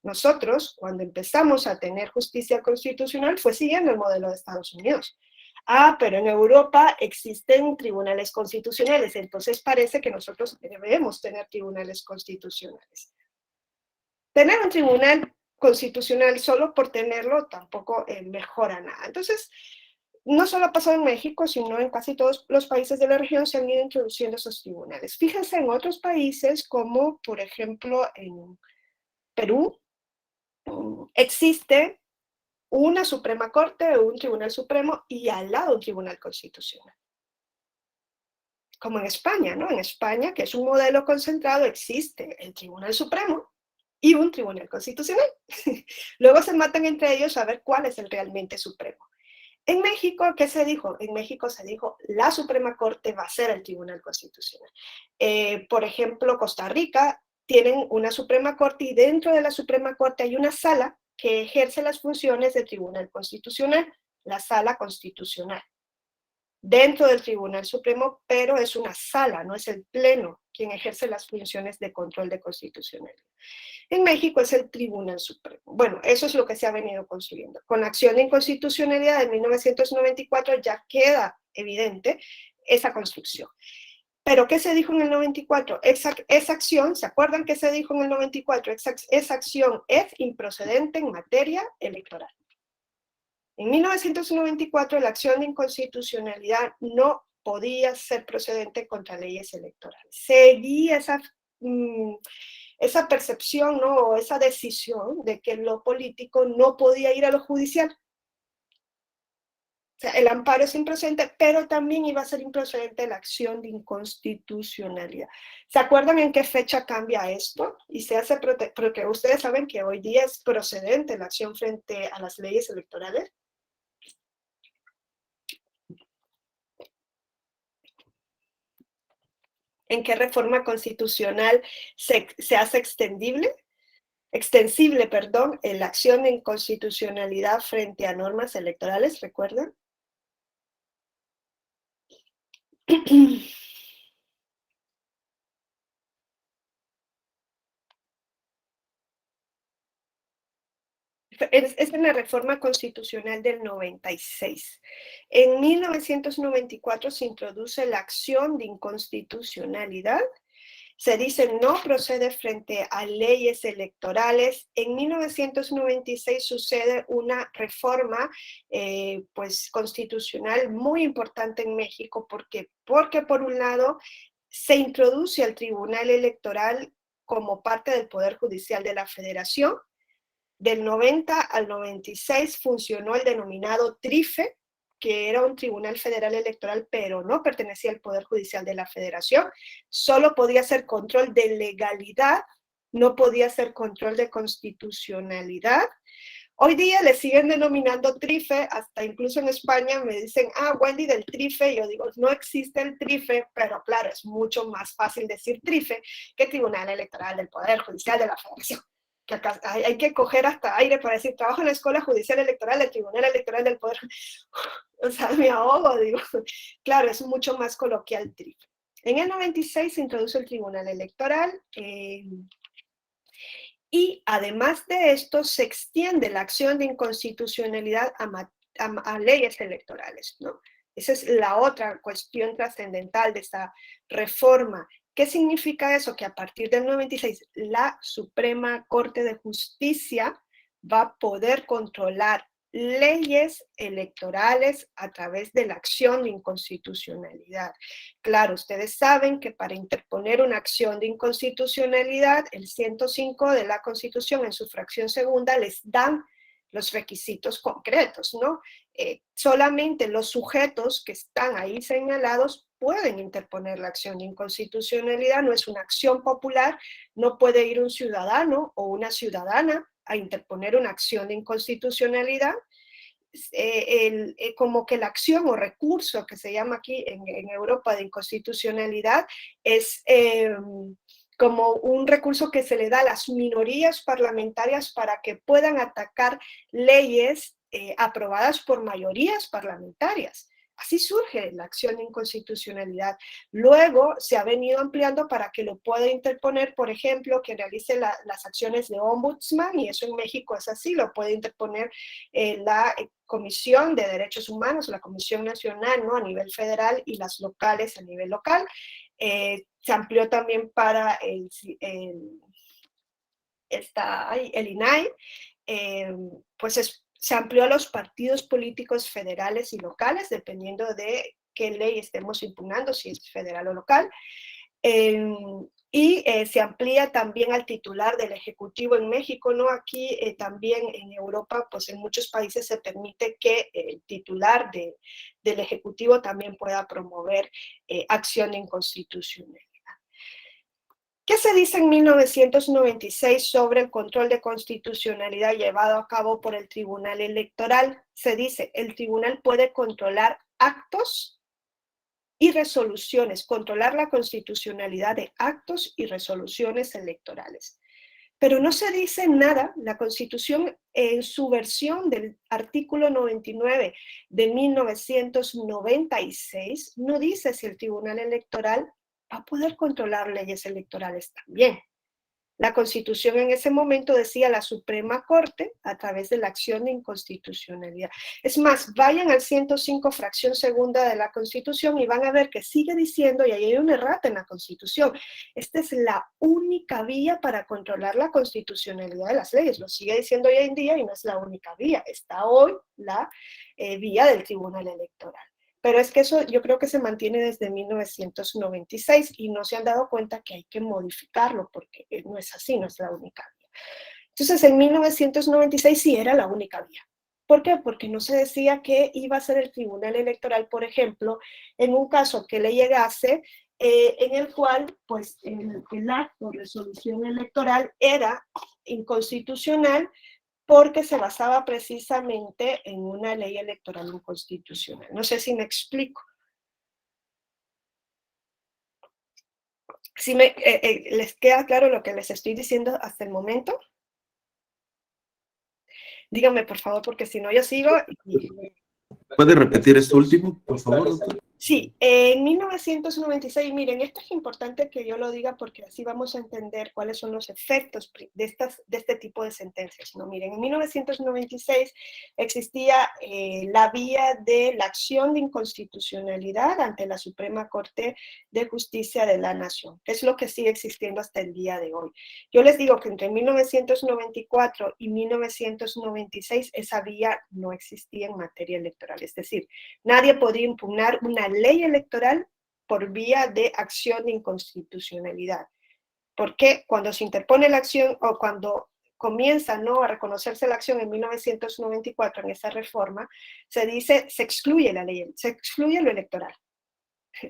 [SPEAKER 1] Nosotros, cuando empezamos a tener justicia constitucional, fue siguiendo el modelo de Estados Unidos. Ah, pero en Europa existen tribunales constitucionales, entonces parece que nosotros debemos tener tribunales constitucionales. Tener un tribunal constitucional solo por tenerlo tampoco mejora nada. Entonces, no solo ha pasado en México, sino en casi todos los países de la región se han ido introduciendo esos tribunales. Fíjense en otros países como, por ejemplo, en Perú, existe una Suprema Corte o un Tribunal Supremo y al lado un Tribunal Constitucional. Como en España, ¿no? En España, que es un modelo concentrado, existe el Tribunal Supremo y un Tribunal Constitucional. Luego se matan entre ellos a ver cuál es el realmente supremo. En México, ¿qué se dijo? En México se dijo, la Suprema Corte va a ser el Tribunal Constitucional. Por ejemplo, Costa Rica tienen una Suprema Corte y dentro de la Suprema Corte hay una sala que ejerce las funciones del Tribunal Constitucional, la Sala Constitucional, dentro del Tribunal Supremo, pero es una sala, no es el Pleno quien ejerce las funciones de control de constitucionalidad. En México es el Tribunal Supremo. Bueno, eso es lo que se ha venido construyendo. Con la acción de inconstitucionalidad de 1994 ya queda evidente esa construcción. ¿Pero qué se dijo en el 94? Esa acción, ¿se acuerdan qué se dijo en el 94? Esa acción es improcedente en materia electoral. En 1994 la acción de inconstitucionalidad no podía ser procedente contra leyes electorales. Seguía esa percepción, ¿no?, o esa decisión de que lo político no podía ir a lo judicial. O sea, el amparo es improcedente, pero también iba a ser improcedente la acción de inconstitucionalidad. ¿Se acuerdan en qué fecha cambia esto? Y se hace, porque ustedes saben que hoy día es procedente la acción frente a las leyes electorales. ¿En qué reforma constitucional se hace extensible, la acción de inconstitucionalidad frente a normas electorales? ¿Recuerdan? Es en la reforma constitucional del 96. En 1994 se introduce la acción de inconstitucionalidad. Se dice no procede frente a leyes electorales. En 1996 sucede una reforma constitucional muy importante en México. ¿Por qué? Porque por un lado se introduce al Tribunal Electoral como parte del Poder Judicial de la Federación. Del 90 al 96 funcionó el denominado TRIFE, que era un Tribunal Federal Electoral, pero no pertenecía al Poder Judicial de la Federación. Solo podía hacer control de legalidad, no podía hacer control de constitucionalidad. Hoy día le siguen denominando TRIFE, hasta incluso en España me dicen, Wendy, del TRIFE. Yo digo, no existe el TRIFE, pero claro, es mucho más fácil decir TRIFE que Tribunal Electoral del Poder Judicial de la Federación. Que acá hay que coger hasta aire para decir, trabajo en la Escuela Judicial Electoral del Tribunal Electoral del Poder. O sea, me ahogo, digo. Claro, es mucho más coloquial TRIFE. En el 96 se introduce el Tribunal Electoral y además de esto se extiende la acción de inconstitucionalidad a leyes electorales, ¿no? Esa es la otra cuestión trascendental de esta reforma ¿Qué significa eso? Que a partir del 96 la Suprema Corte de Justicia va a poder controlar leyes electorales a través de la acción de inconstitucionalidad. Claro, ustedes saben que para interponer una acción de inconstitucionalidad, el 105 de la Constitución en su fracción segunda les dan los requisitos concretos, ¿no? Solamente los sujetos que están ahí señalados pueden interponer la acción de inconstitucionalidad, no es una acción popular, no puede ir un ciudadano o una ciudadana a interponer una acción de inconstitucionalidad, como que la acción o recurso que se llama aquí en Europa de inconstitucionalidad es como un recurso que se le da a las minorías parlamentarias para que puedan atacar leyes aprobadas por mayorías parlamentarias. Así surge la acción de inconstitucionalidad. Luego se ha venido ampliando para que lo pueda interponer, por ejemplo, que realice las acciones de ombudsman, y eso en México es así, lo puede interponer la Comisión de Derechos Humanos, la Comisión Nacional, ¿no? A nivel federal, y las locales a nivel local. Se amplió también para el INAI, pues se amplió a los partidos políticos federales y locales, dependiendo de qué ley estemos impugnando, si es federal o local. Y se amplía también al titular del Ejecutivo en México, ¿no? Aquí también en Europa, pues en muchos países se permite que el titular del Ejecutivo también pueda promover acción de inconstitucionalidad. ¿Qué se dice en 1996 sobre el control de constitucionalidad llevado a cabo por el Tribunal Electoral? Se dice, el tribunal puede controlar actos y resoluciones, controlar la constitucionalidad de actos y resoluciones electorales. Pero no se dice nada, la Constitución en su versión del artículo 99 de 1996 no dice si el Tribunal Electoral va a poder controlar leyes electorales también. La Constitución en ese momento decía la Suprema Corte a través de la acción de inconstitucionalidad. Es más, vayan al 105 fracción segunda de la Constitución y van a ver que sigue diciendo, y ahí hay una errata en la Constitución, esta es la única vía para controlar la constitucionalidad de las leyes. Lo sigue diciendo hoy en día y no es la única vía. Está hoy la vía del Tribunal Electoral. Pero es que eso yo creo que se mantiene desde 1996 y no se han dado cuenta que hay que modificarlo porque no es así, no es la única vía. Entonces, en 1996 sí era la única vía. ¿Por qué? Porque no se decía que iba a ser el Tribunal Electoral, por ejemplo, en un caso que le llegase en el cual pues, el acto de resolución electoral era inconstitucional, porque se basaba precisamente en una ley electoral inconstitucional. No sé si me explico. Si ¿les queda claro lo que les estoy diciendo hasta el momento? Díganme, por favor, porque si no yo sigo.
[SPEAKER 3] ¿Puede repetir esto último, por favor, doctor?
[SPEAKER 1] Sí, en 1996, miren, esto es importante que yo lo diga porque así vamos a entender cuáles son los efectos de este tipo de sentencias, ¿no? Miren, en 1996 existía la vía de la acción de inconstitucionalidad ante la Suprema Corte de Justicia de la Nación, que es lo que sigue existiendo hasta el día de hoy. Yo les digo que entre 1994 y 1996 esa vía no existía en materia electoral, es decir, nadie podía impugnar una ley electoral por vía de acción de inconstitucionalidad. Porque cuando se interpone la acción o cuando comienza, ¿no?, a reconocerse la acción en 1994 en esa reforma, se dice, se excluye la ley, se excluye lo electoral.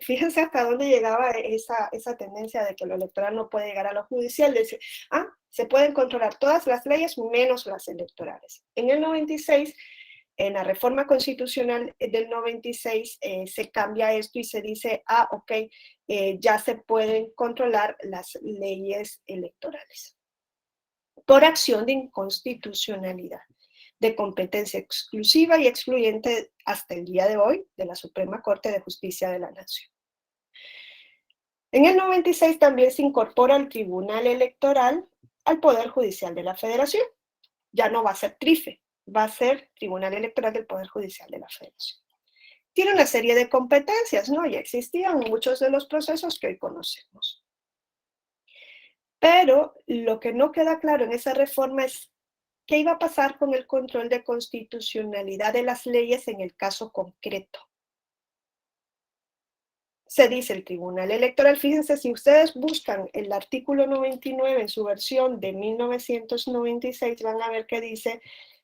[SPEAKER 1] Fíjense hasta dónde llegaba esa tendencia de que lo electoral no puede llegar a lo judicial. Dice, se pueden controlar todas las leyes menos las electorales. En el 96, en la reforma constitucional del 96, se cambia esto y se dice, ok, ya se pueden controlar las leyes electorales por acción de inconstitucionalidad, de competencia exclusiva y excluyente hasta el día de hoy de la Suprema Corte de Justicia de la Nación. En el 96 también se incorpora el Tribunal Electoral al Poder Judicial de la Federación. Ya no va a ser TRIFE, va a ser Tribunal Electoral del Poder Judicial de la Federación. Tiene una serie de competencias, ¿no? Ya existían muchos de los procesos que hoy conocemos. Pero lo que no queda claro en esa reforma es qué iba a pasar con el control de constitucionalidad de las leyes en el caso concreto. Se dice el Tribunal Electoral, fíjense, si ustedes buscan el artículo 99 en su versión de 1996, van a ver que dice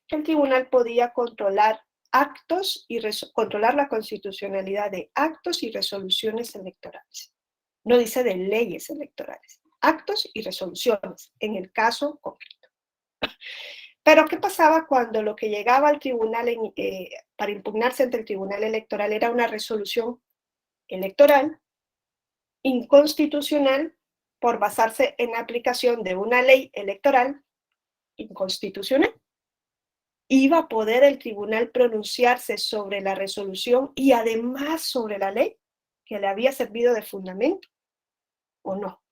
[SPEAKER 1] que el tribunal podía controlar actos y controlar la constitucionalidad de actos y resoluciones electorales. No dice de leyes electorales, actos y resoluciones en el caso concreto. Pero ¿qué pasaba cuando lo que llegaba al tribunal para impugnarse ante el Tribunal Electoral era una resolución electoral inconstitucional por basarse en la aplicación de una ley electoral inconstitucional? ¿Iba a poder el tribunal pronunciarse sobre la resolución y además sobre la ley que le había servido de fundamento o no?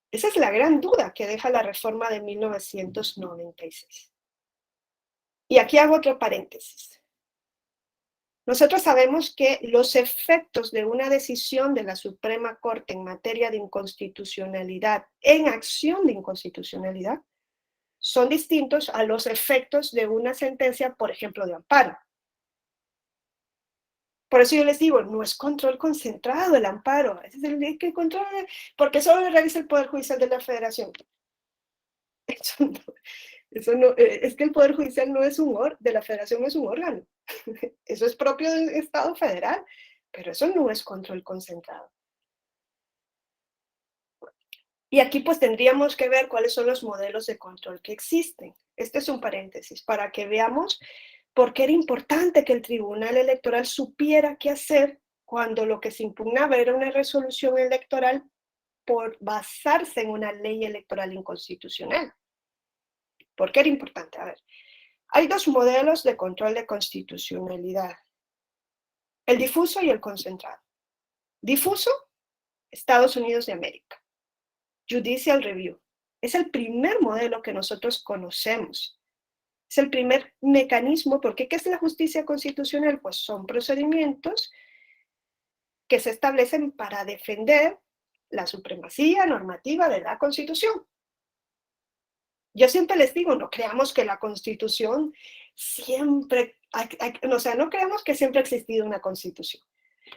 [SPEAKER 1] Esa es la gran duda que deja la reforma de 1996. Y aquí hago otro paréntesis. Nosotros sabemos que los efectos de una decisión de la Suprema Corte en materia de inconstitucionalidad, en acción de inconstitucionalidad, son distintos a los efectos de una sentencia, por ejemplo, de amparo. Por eso yo les digo, no es control concentrado el amparo, es el que control, porque solo lo realiza el Poder Judicial de la Federación. Eso no, es que el Poder Judicial no es de la Federación no es un órgano. Eso es propio del Estado federal, pero eso no es control concentrado. Y aquí pues tendríamos que ver cuáles son los modelos de control que existen. Este es un paréntesis para que veamos por qué era importante que el Tribunal Electoral supiera qué hacer cuando lo que se impugnaba era una resolución electoral por basarse en una ley electoral inconstitucional. ¿Por qué era importante? A ver, hay dos modelos de control de constitucionalidad. El difuso y el concentrado. Difuso, Estados Unidos de América. Judicial Review. Es el primer modelo que nosotros conocemos. Es el primer mecanismo, porque ¿qué es la justicia constitucional? Pues son procedimientos que se establecen para defender la supremacía normativa de la Constitución. Yo siempre les digo, no creamos que la Constitución siempre, o sea, no creamos que siempre ha existido una Constitución.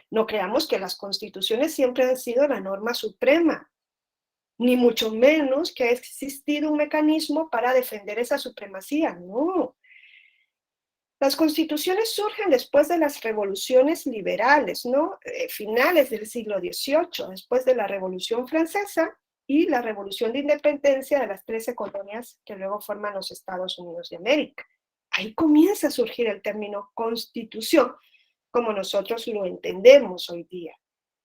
[SPEAKER 1] No creamos que las constituciones siempre han sido la norma suprema, ni mucho menos que ha existido un mecanismo para defender esa supremacía, no. Las constituciones surgen después de las revoluciones liberales, ¿no? Finales del siglo XVIII, después de la Revolución Francesa y la Revolución de Independencia de las 13 colonias que luego forman los Estados Unidos de América. Ahí comienza a surgir el término constitución, como nosotros lo entendemos hoy día.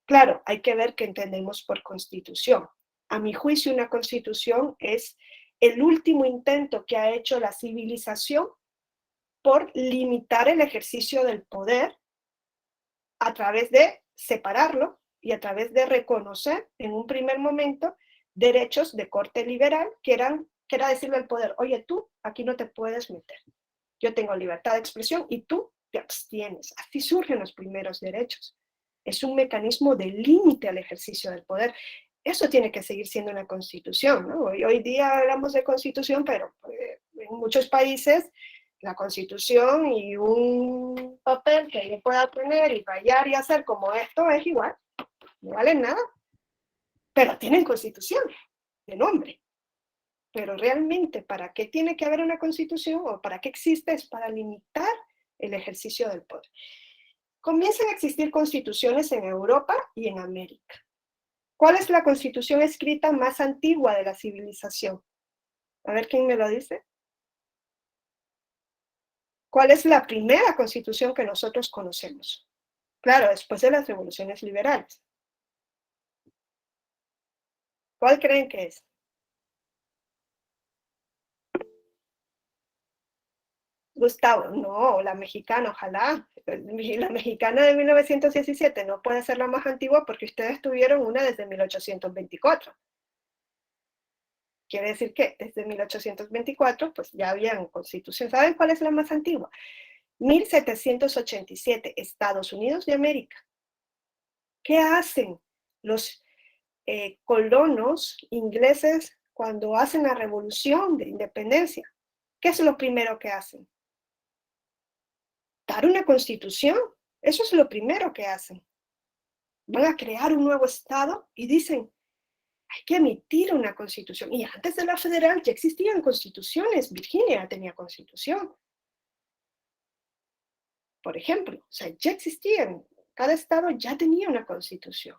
[SPEAKER 1] Claro, hay que ver qué entendemos por constitución. A mi juicio, una constitución es el último intento que ha hecho la civilización por limitar el ejercicio del poder a través de separarlo y a través de reconocer en un primer momento derechos de corte liberal que era decirle al poder, oye, tú aquí no te puedes meter. Yo tengo libertad de expresión y tú te abstienes. Así surgen los primeros derechos. Es un mecanismo de límite al ejercicio del poder. Eso tiene que seguir siendo una constitución, ¿no? Hoy día hablamos de constitución, pero en muchos países la constitución y un papel que yo pueda tener y rayar y hacer como esto es igual, no vale nada, pero tienen constitución de nombre. Pero realmente, ¿para qué tiene que haber una constitución o para qué existe? Es para limitar el ejercicio del poder. Comienzan a existir constituciones en Europa y en América. ¿Cuál es la constitución escrita más antigua de la civilización? A ver quién me lo dice. ¿Cuál es la primera constitución que nosotros conocemos? Claro, después de las revoluciones liberales. ¿Cuál creen que es? Gustavo, no, la mexicana, ojalá. La mexicana de 1917 no puede ser la más antigua porque ustedes tuvieron una desde 1824. Quiere decir que desde 1824 pues ya habían constitución. ¿Saben cuál es la más antigua? 1787, Estados Unidos de América. ¿Qué hacen los colonos ingleses, cuando hacen la revolución de independencia, ¿qué es lo primero que hacen? Dar una constitución. Eso es lo primero que hacen. Van a crear un nuevo estado y dicen, hay que emitir una constitución. Y antes de la federal ya existían constituciones. Virginia tenía constitución, por ejemplo. O sea, ya existían. Cada estado ya tenía una constitución.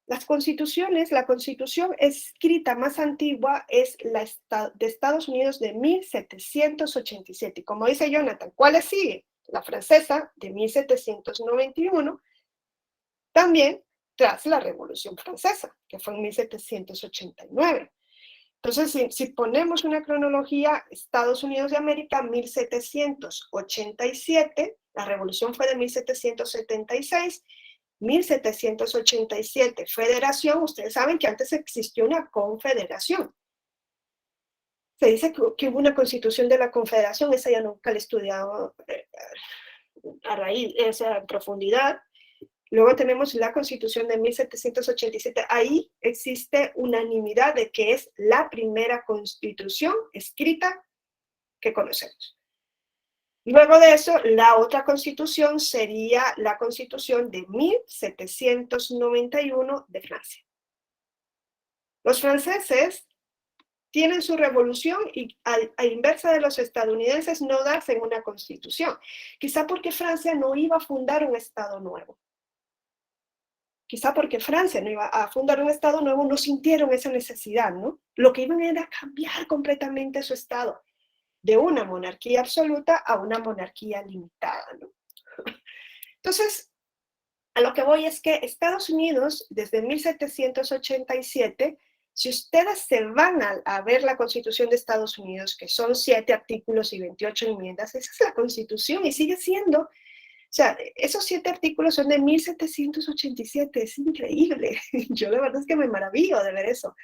[SPEAKER 1] Las constituciones, la constitución escrita más antigua es la de Estados Unidos de 1787. Y como dice Jonathan, ¿cuáles siguen? La francesa de 1791, también tras la Revolución Francesa, que fue en 1789. Entonces, si ponemos una cronología, Estados Unidos de América, 1787, la revolución fue de 1776, 1787, federación, ustedes saben que antes existió una confederación. Se dice que hubo una constitución de la confederación, esa ya nunca la he estudiado a raíz, esa profundidad. Luego tenemos la Constitución de 1787. Ahí existe unanimidad de que es la primera constitución escrita que conocemos. Luego de eso, la otra constitución sería la Constitución de 1791 de Francia. Los franceses tienen su revolución y a inversa de los estadounidenses no hacen una constitución. Quizá porque Francia no iba a fundar un estado nuevo. Quizá porque Francia no iba a fundar un estado nuevo, no sintieron esa necesidad, ¿no? Lo que iban era cambiar completamente su estado, de una monarquía absoluta a una monarquía limitada, ¿no? Entonces, a lo que voy es que Estados Unidos, desde 1787, si ustedes se van a ver la Constitución de Estados Unidos, que son 7 artículos y 28 enmiendas, esa es la Constitución y sigue siendo. O sea, esos 7 artículos son de 1787, es increíble. Yo la verdad es que me maravillo de ver eso.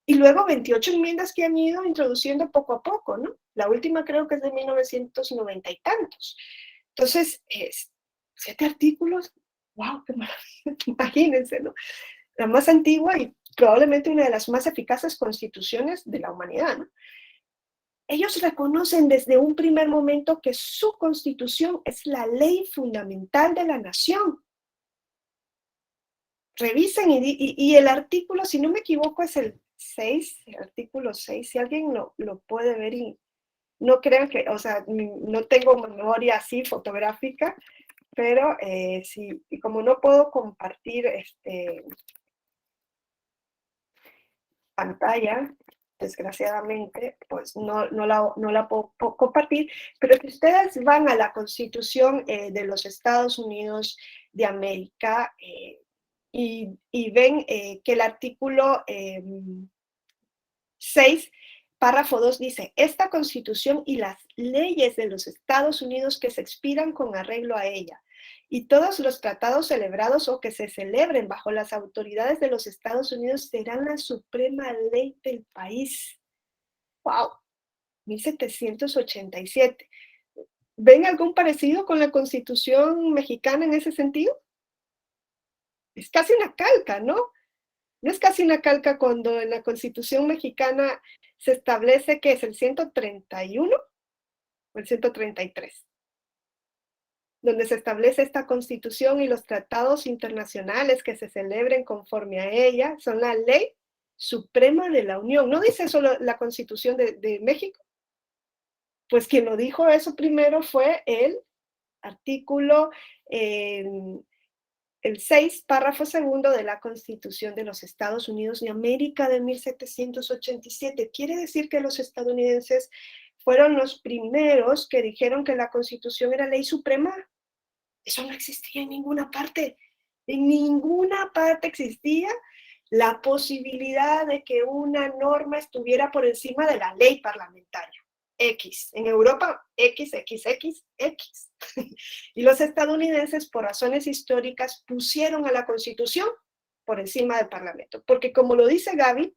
[SPEAKER 1] Y luego 28 enmiendas que han ido introduciendo poco a poco, ¿no? La última creo que es de 1990 y tantos. Entonces, 7 artículos, wow, qué maravilla, imagínense, ¿no? La más antigua y probablemente una de las más eficaces constituciones de la humanidad, ¿no? Ellos reconocen desde un primer momento que su constitución es la ley fundamental de la nación. Revisen y el artículo, si no me equivoco, es el 6, el artículo 6, si alguien lo puede ver y no crean que, o sea, no tengo memoria así fotográfica, pero sí, y como no puedo compartir pantalla, desgraciadamente, pues no la puedo compartir, pero si ustedes van a la Constitución de los Estados Unidos de América y ven que el artículo 6, párrafo 2 dice, esta Constitución y las leyes de los Estados Unidos que se expidan con arreglo a ella, y todos los tratados celebrados o que se celebren bajo las autoridades de los Estados Unidos serán la suprema ley del país. ¡Wow! 1787. ¿Ven algún parecido con la Constitución mexicana en ese sentido? Es casi una calca, ¿no? No es casi una calca cuando en la Constitución mexicana se establece que es el 131 o el 133. Donde se establece esta Constitución y los tratados internacionales que se celebren conforme a ella, son la ley suprema de la Unión. ¿No dice eso la Constitución de México? Pues quien lo dijo eso primero fue el artículo, el 6, párrafo segundo de la Constitución de los Estados Unidos de América de 1787. Quiere decir que los estadounidenses fueron los primeros que dijeron que la Constitución era ley suprema. Eso no existía en ninguna parte. En ninguna parte existía la posibilidad de que una norma estuviera por encima de la ley parlamentaria. X. En Europa, X. Y los estadounidenses, por razones históricas, pusieron a la Constitución por encima del Parlamento. Porque como lo dice Gaby,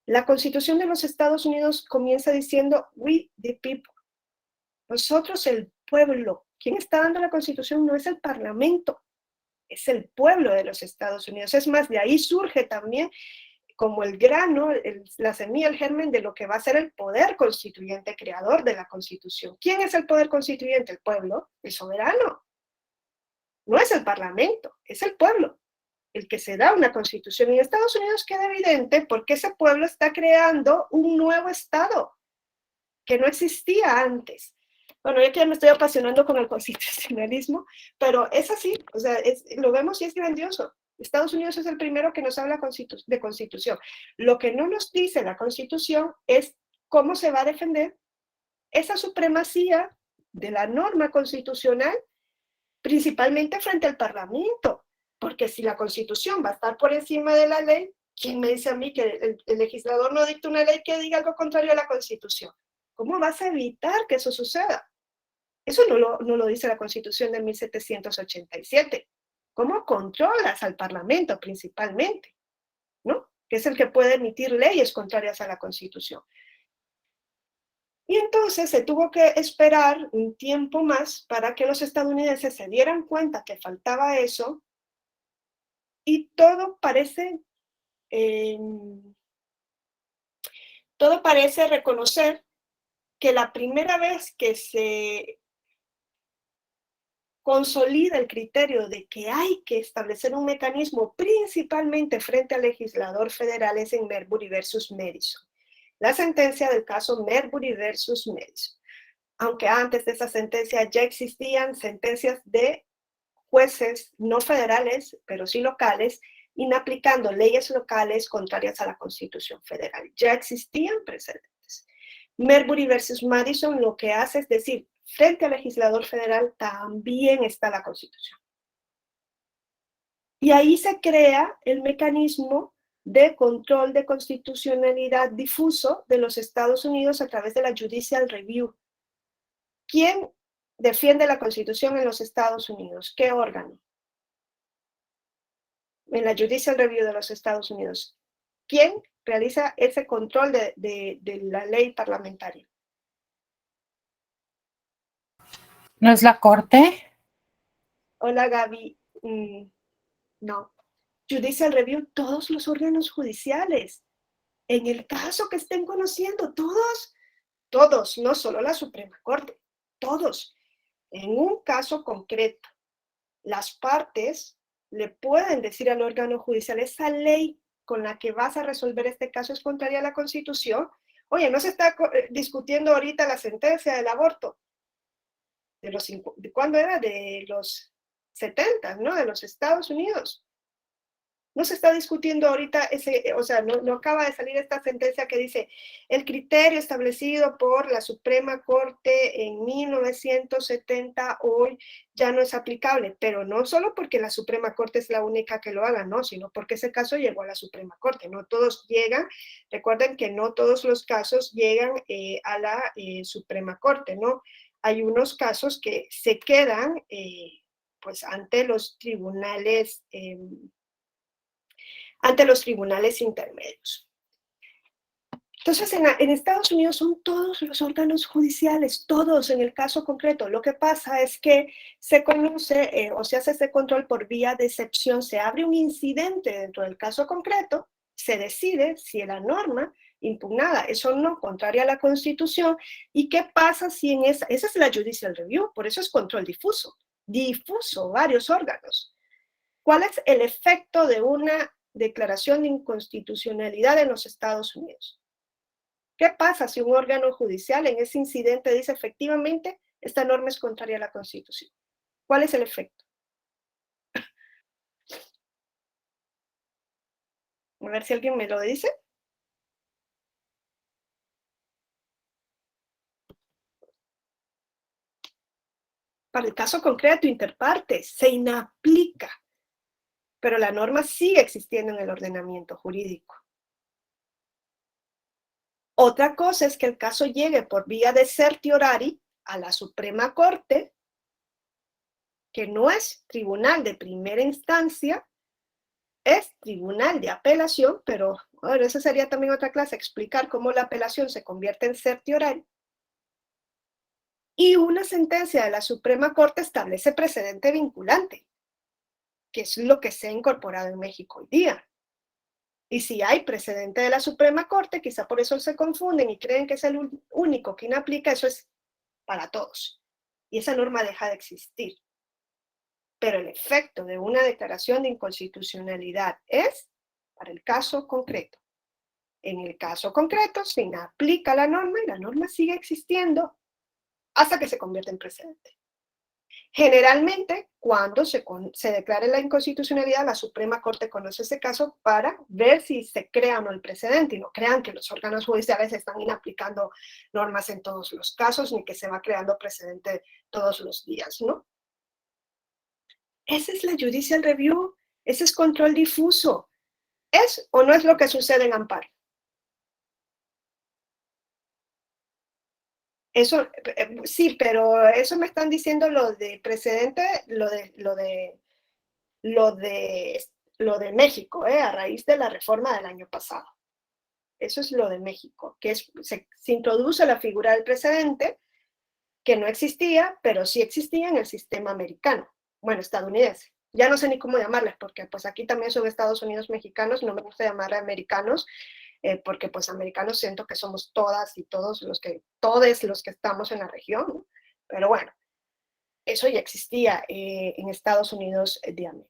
[SPEAKER 1] la Constitución de los Estados Unidos comienza diciendo, we the people. Nosotros el pueblo. ¿Quién está dando la Constitución? No es el Parlamento. es el pueblo de los Estados Unidos. Es más, de ahí surge también como el grano, la semilla, el germen de lo que va a ser el poder constituyente creador de la Constitución. ¿Quién es el poder constituyente? El pueblo, el soberano. No es el parlamento, es el pueblo el que se da una constitución. Y en Estados Unidos queda evidente porque ese pueblo está creando un nuevo estado que no existía antes. Bueno, yo que ya me estoy apasionando con el constitucionalismo, pero es así, o sea, lo vemos y es grandioso. Estados Unidos es el primero que nos habla de constitución. Lo que no nos dice la constitución es cómo se va a defender esa supremacía de la norma constitucional, principalmente frente al Parlamento. Porque si la constitución va a estar por encima de la ley, ¿quién me dice a mí que el legislador no dicta una ley que diga algo contrario a la constitución? ¿Cómo vas a evitar que eso suceda? Eso no lo dice la Constitución de 1787. ¿Cómo controlas al Parlamento principalmente? ¿No? Que es el que puede emitir leyes contrarias a la Constitución. Y entonces se tuvo que esperar un tiempo más para que los estadounidenses se dieran cuenta que faltaba eso, y todo parece reconocer que la primera vez que se consolida el criterio de que hay que establecer un mecanismo principalmente frente al legislador federal es en Marbury versus Madison. La sentencia del caso Marbury versus Madison. Aunque antes de esa sentencia ya existían sentencias de jueces no federales, pero sí locales, inaplicando leyes locales contrarias a la Constitución federal. Ya existían precedentes. Marbury versus Madison lo que hace es decir, frente al legislador federal también está la Constitución. Y ahí se crea el mecanismo de control de constitucionalidad difuso de los Estados Unidos a través de la Judicial Review. ¿Quién defiende la Constitución en los Estados Unidos? ¿Qué órgano? En la Judicial Review de los Estados Unidos. ¿Quién realiza ese control de la ley parlamentaria?
[SPEAKER 5] ¿No es la Corte?
[SPEAKER 1] Hola, Gaby. No. Judicial Review, todos los órganos judiciales. En el caso que estén conociendo, todos, no solo la Suprema Corte, todos. En un caso concreto, las partes le pueden decir al órgano judicial, esa ley con la que vas a resolver este caso es contraria a la Constitución. Oye, no se está discutiendo ahorita la sentencia del aborto. ¿De cuándo era? De los 70, ¿no? De los Estados Unidos. No se está discutiendo ahorita no acaba de salir esta sentencia que dice el criterio establecido por la Suprema Corte en 1970 hoy ya no es aplicable, pero no solo porque la Suprema Corte es la única que lo haga, no, sino porque ese caso llegó a la Suprema Corte. No todos llegan, recuerden que no todos los casos llegan a la Suprema Corte, ¿no? Hay unos casos que se quedan pues ante los tribunales intermedios. Entonces, en Estados Unidos son todos los órganos judiciales, todos en el caso concreto. Lo que pasa es que se conoce o se hace este control por vía de excepción, se abre un incidente dentro del caso concreto, se decide si la norma impugnada es o no contraria a la Constitución, y qué pasa si esa es la Judicial Review, por eso es control difuso, varios órganos. ¿Cuál es el efecto de una declaración de inconstitucionalidad en los Estados Unidos? ¿Qué pasa si un órgano judicial en ese incidente dice efectivamente esta norma es contraria a la Constitución? ¿Cuál es el efecto? A ver si alguien me lo dice. Para el caso concreto, interpartes, se inaplica, pero la norma sigue existiendo en el ordenamiento jurídico. Otra cosa es que el caso llegue por vía de certiorari a la Suprema Corte, que no es tribunal de primera instancia, es tribunal de apelación, pero bueno, esa sería también otra clase, explicar cómo la apelación se convierte en certiorari. Y una sentencia de la Suprema Corte establece precedente vinculante. que es lo que se ha incorporado en México hoy día. Y si hay precedente de la Suprema Corte, quizá por eso se confunden y creen que es el único que no aplica, eso es para todos. Y esa norma deja de existir. Pero el efecto de una declaración de inconstitucionalidad es para el caso concreto. En el caso concreto se aplica la norma y la norma sigue existiendo hasta que se convierte en precedente. Generalmente, cuando se declare la inconstitucionalidad, la Suprema Corte conoce ese caso para ver si se crea o no el precedente, y no crean que los órganos judiciales están inaplicando normas en todos los casos, ni que se va creando precedente todos los días, ¿no? Esa es la judicial review, ese es control difuso. ¿Es o no es lo que sucede en amparo? Eso, sí, pero eso me están diciendo lo de precedente, lo de México, a raíz de la reforma del año pasado. Eso es lo de México, que se introduce la figura del precedente, que no existía, pero sí existía en el sistema americano, bueno, estadounidense. Ya no sé ni cómo llamarles, porque pues aquí también son Estados Unidos mexicanos, no me gusta llamarle americanos, porque pues americanos siento que somos todas y todos los que estamos en la región, ¿no? Pero bueno, eso ya existía en Estados Unidos de América.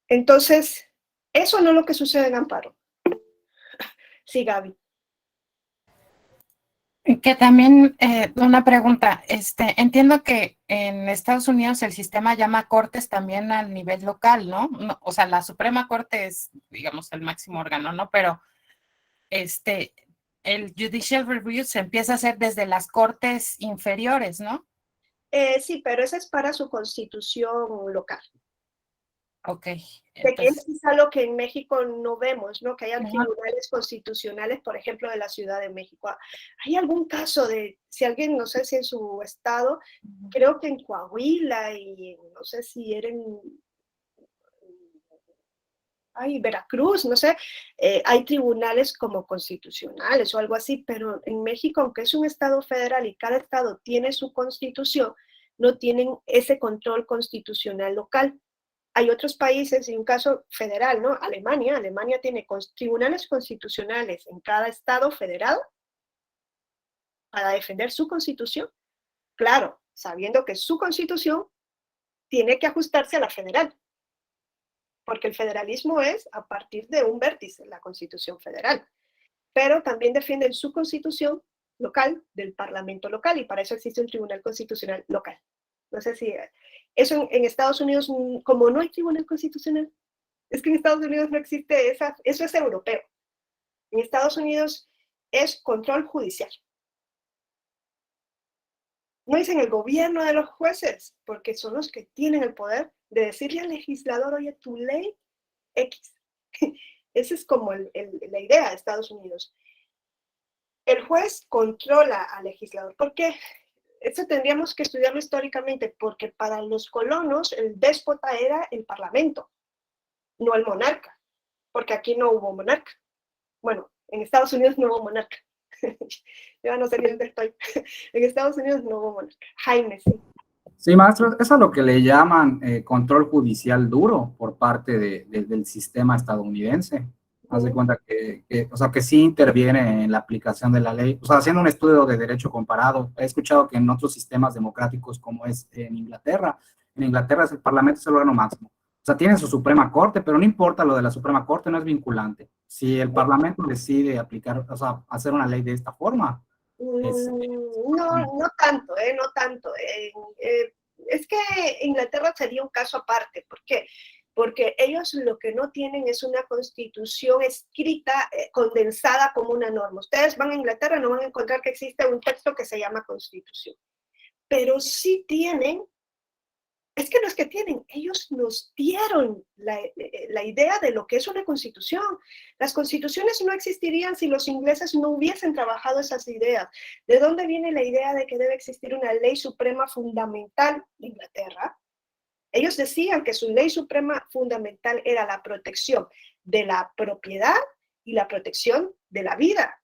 [SPEAKER 1] Entonces, eso no es lo que sucede en amparo. Sí, Gaby.
[SPEAKER 5] Que también, una pregunta, entiendo que en Estados Unidos el sistema llama cortes también a nivel local, ¿no? O sea, la Suprema Corte es, digamos, el máximo órgano, ¿no? Pero el Judicial Review se empieza a hacer desde las cortes inferiores, ¿no?
[SPEAKER 1] Sí, pero esa es para su constitución local.
[SPEAKER 5] Ok.
[SPEAKER 1] Que es quizá lo que en México no vemos, ¿no? Que hayan tribunales constitucionales, por ejemplo, de la Ciudad de México. ¿Hay algún caso de, si alguien, no sé si en su estado, creo que en Coahuila y no sé si era en Veracruz, no sé, hay tribunales como constitucionales o algo así, pero en México, aunque es un estado federal y cada estado tiene su constitución, no tienen ese control constitucional local. Hay otros países, y un caso federal, ¿no? Alemania tiene tribunales constitucionales en cada estado federado para defender su constitución. Claro, sabiendo que su constitución tiene que ajustarse a la federal, porque el federalismo es a partir de un vértice, la constitución federal. Pero también defienden su constitución local del parlamento local, y para eso existe un tribunal constitucional local. No sé si eso en Estados Unidos, como no hay tribunal constitucional, es que en Estados Unidos no existe eso es europeo. En Estados Unidos es control judicial. No dicen el gobierno de los jueces, porque son los que tienen el poder de decirle al legislador, oye, tu ley X. Esa es como la idea de Estados Unidos. El juez controla al legislador. ¿Por qué? Eso tendríamos que estudiarlo históricamente, porque para los colonos el déspota era el parlamento, no el monarca, porque aquí no hubo monarca. Bueno, en Estados Unidos no hubo monarca. Yo no sé ni dónde estoy. En Estados Unidos no hubo monarca. Jaime, sí.
[SPEAKER 6] Sí, maestro, eso es lo que le llaman control judicial duro por parte del sistema estadounidense. Haz de cuenta o sea, que sí interviene en la aplicación de la ley. O sea, haciendo un estudio de derecho comparado, he escuchado que en otros sistemas democráticos, como es en Inglaterra el parlamento es el órgano máximo. O sea, tienen su Suprema Corte, pero no importa lo de la Suprema Corte, no es vinculante. Si el parlamento decide aplicar, o sea, hacer una ley de esta forma,
[SPEAKER 1] no tanto, no tanto. Es que Inglaterra sería un caso aparte. ¿Por qué? Porque ellos lo que no tienen es una constitución escrita, condensada como una norma. Ustedes van a Inglaterra, no van a encontrar que existe un texto que se llama constitución. Pero sí tienen, es que no es que tienen, ellos nos dieron la idea de lo que es una constitución. Las constituciones no existirían si los ingleses no hubiesen trabajado esas ideas. ¿De dónde viene la idea de que debe existir una ley suprema fundamental de Inglaterra? Ellos decían que su ley suprema fundamental era la protección de la propiedad y la protección de la vida.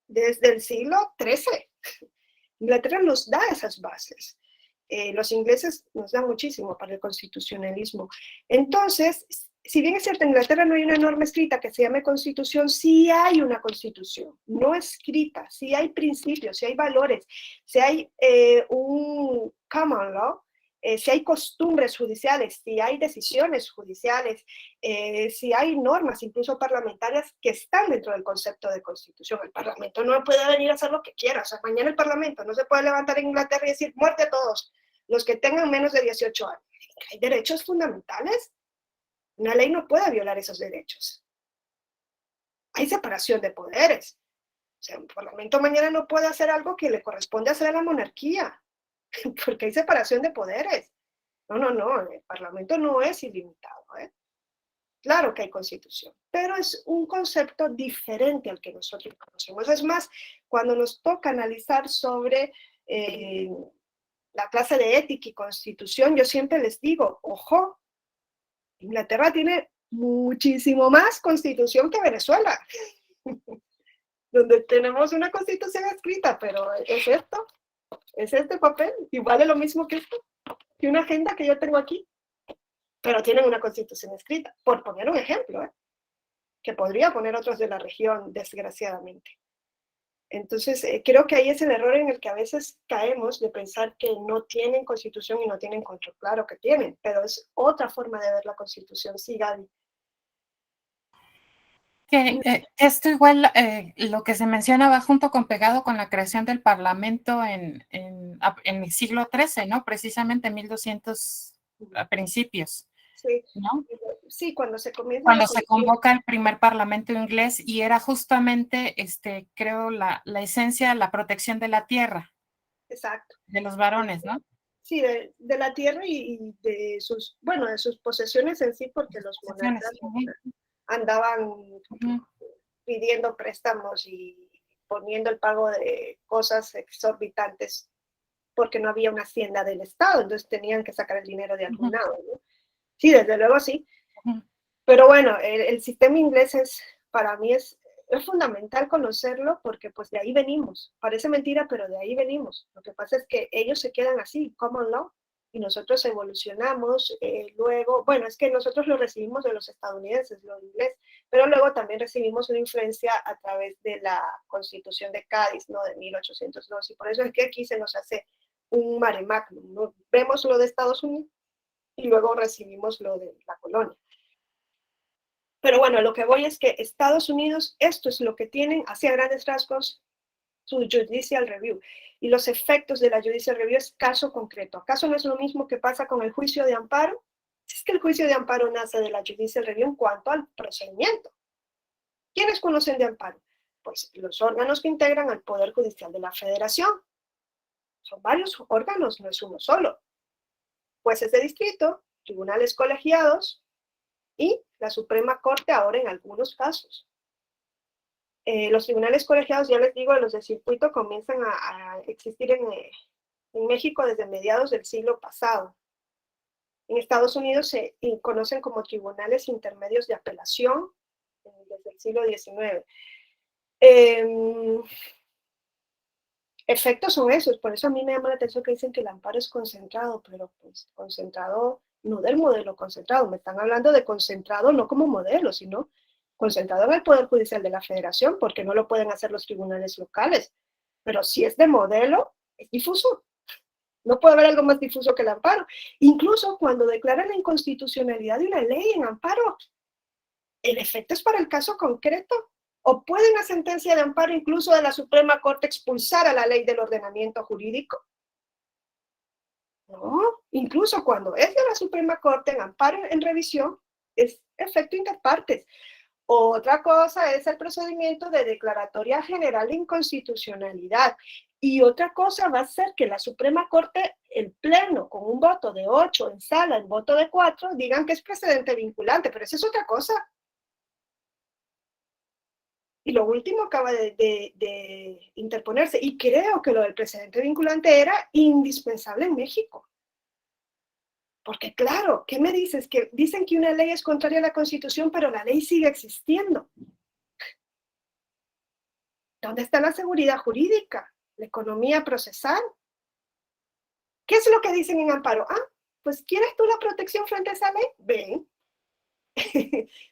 [SPEAKER 1] Desde el siglo XIII. Inglaterra nos da esas bases. Los ingleses nos dan muchísimo para el constitucionalismo. Entonces, si bien es cierto, en Inglaterra no hay una norma escrita que se llame constitución, sí hay una constitución, no escrita, sí hay principios, sí hay valores, sí hay un common law, si hay costumbres judiciales, si hay decisiones judiciales, si hay normas, incluso parlamentarias, que están dentro del concepto de constitución. El Parlamento no puede venir a hacer lo que quiera. O sea, mañana el Parlamento no se puede levantar en Inglaterra y decir muerte a todos los que tengan menos de 18 años. Hay derechos fundamentales. Una ley no puede violar esos derechos. Hay separación de poderes. O sea, un Parlamento mañana no puede hacer algo que le corresponde hacer a la monarquía, porque hay separación de poderes. No, el Parlamento no es ilimitado, ¿eh? Claro que hay constitución, pero es un concepto diferente al que nosotros conocemos. Es más, cuando nos toca analizar sobre la clase de ética y constitución, yo siempre les digo, ojo, Inglaterra tiene muchísimo más constitución que Venezuela, donde tenemos una constitución escrita, pero es esto. Es este papel y vale lo mismo que esto, que una agenda que yo tengo aquí, pero tienen una constitución escrita, por poner un ejemplo, que podría poner otros de la región, desgraciadamente. Entonces, creo que ahí es el error en el que a veces caemos de pensar que no tienen constitución y no tienen control. Claro que tienen, pero es otra forma de ver la constitución. Sí, Gaby.
[SPEAKER 5] Que esto igual, lo que se mencionaba junto con pegado con la creación del Parlamento en el siglo XIII, ¿no? Precisamente en 1200 a principios,
[SPEAKER 1] Sí,
[SPEAKER 5] ¿no?
[SPEAKER 1] sí, cuando se comienza.
[SPEAKER 5] Cuando se convoca el primer Parlamento inglés y era justamente, creo, la esencia, la protección de la tierra.
[SPEAKER 1] Exacto.
[SPEAKER 5] De los varones, ¿no?
[SPEAKER 1] Sí, de la tierra y de sus, bueno, de sus posesiones en sí, porque los monarcas andaban pidiendo préstamos y poniendo el pago de cosas exorbitantes porque no había una hacienda del Estado, entonces tenían que sacar el dinero de algún lado, ¿no? Sí, desde luego sí. Pero bueno, el sistema inglés para mí es fundamental conocerlo porque pues de ahí venimos. Parece mentira, pero de ahí venimos. Lo que pasa es que ellos se quedan así, common law, y nosotros evolucionamos luego, bueno, es que nosotros lo recibimos de los estadounidenses, lo inglés, pero luego también recibimos una influencia a través de la Constitución de Cádiz, ¿no? De 1802, y por eso es que aquí se nos hace un mare magnum, ¿no? Vemos lo de Estados Unidos y luego recibimos lo de la colonia. Pero bueno, lo que voy es que Estados Unidos, esto es lo que tienen, hacia grandes rasgos, su Judicial Review. Y los efectos de la Judicial Review es caso concreto. ¿Acaso no es lo mismo que pasa con el juicio de amparo? Es que el juicio de amparo nace de la Judicial Review en cuanto al procedimiento. ¿Quiénes conocen de amparo? Pues los órganos que integran al Poder Judicial de la Federación. Son varios órganos, no es uno solo. Jueces de distrito, tribunales colegiados y la Suprema Corte ahora en algunos casos. Los tribunales colegiados, ya les digo, los de circuito comienzan a existir en México desde mediados del siglo pasado. En Estados Unidos se conocen como tribunales intermedios de apelación desde el siglo XIX. Efectos son esos, por eso a mí me llama la atención que dicen que el amparo es concentrado, pero pues concentrado no del modelo concentrado, me están hablando de concentrado no como modelo, sino concentrado en el Poder Judicial de la Federación, porque no lo pueden hacer los tribunales locales. Pero si es de modelo, es difuso. No puede haber algo más difuso que el amparo. Incluso cuando declaran la inconstitucionalidad de una ley en amparo, el efecto es para el caso concreto. O puede una sentencia de amparo incluso de la Suprema Corte expulsar a la ley del ordenamiento jurídico. No, incluso cuando es de la Suprema Corte en amparo en revisión, es efecto interpartes. Otra cosa es el procedimiento de declaratoria general de inconstitucionalidad. Y otra cosa va a ser que la Suprema Corte, el Pleno, con un voto de 8 en sala, en voto de 4, digan que es precedente vinculante, pero esa es otra cosa. Y lo último acaba de interponerse, y creo que lo del precedente vinculante era indispensable en México. Porque claro, ¿qué me dices? Que dicen que una ley es contraria a la Constitución, pero la ley sigue existiendo. ¿Dónde está la seguridad jurídica? la economía procesal. ¿Qué es lo que dicen en amparo? Ah, pues ¿quieres tú la protección frente a esa ley? Ven,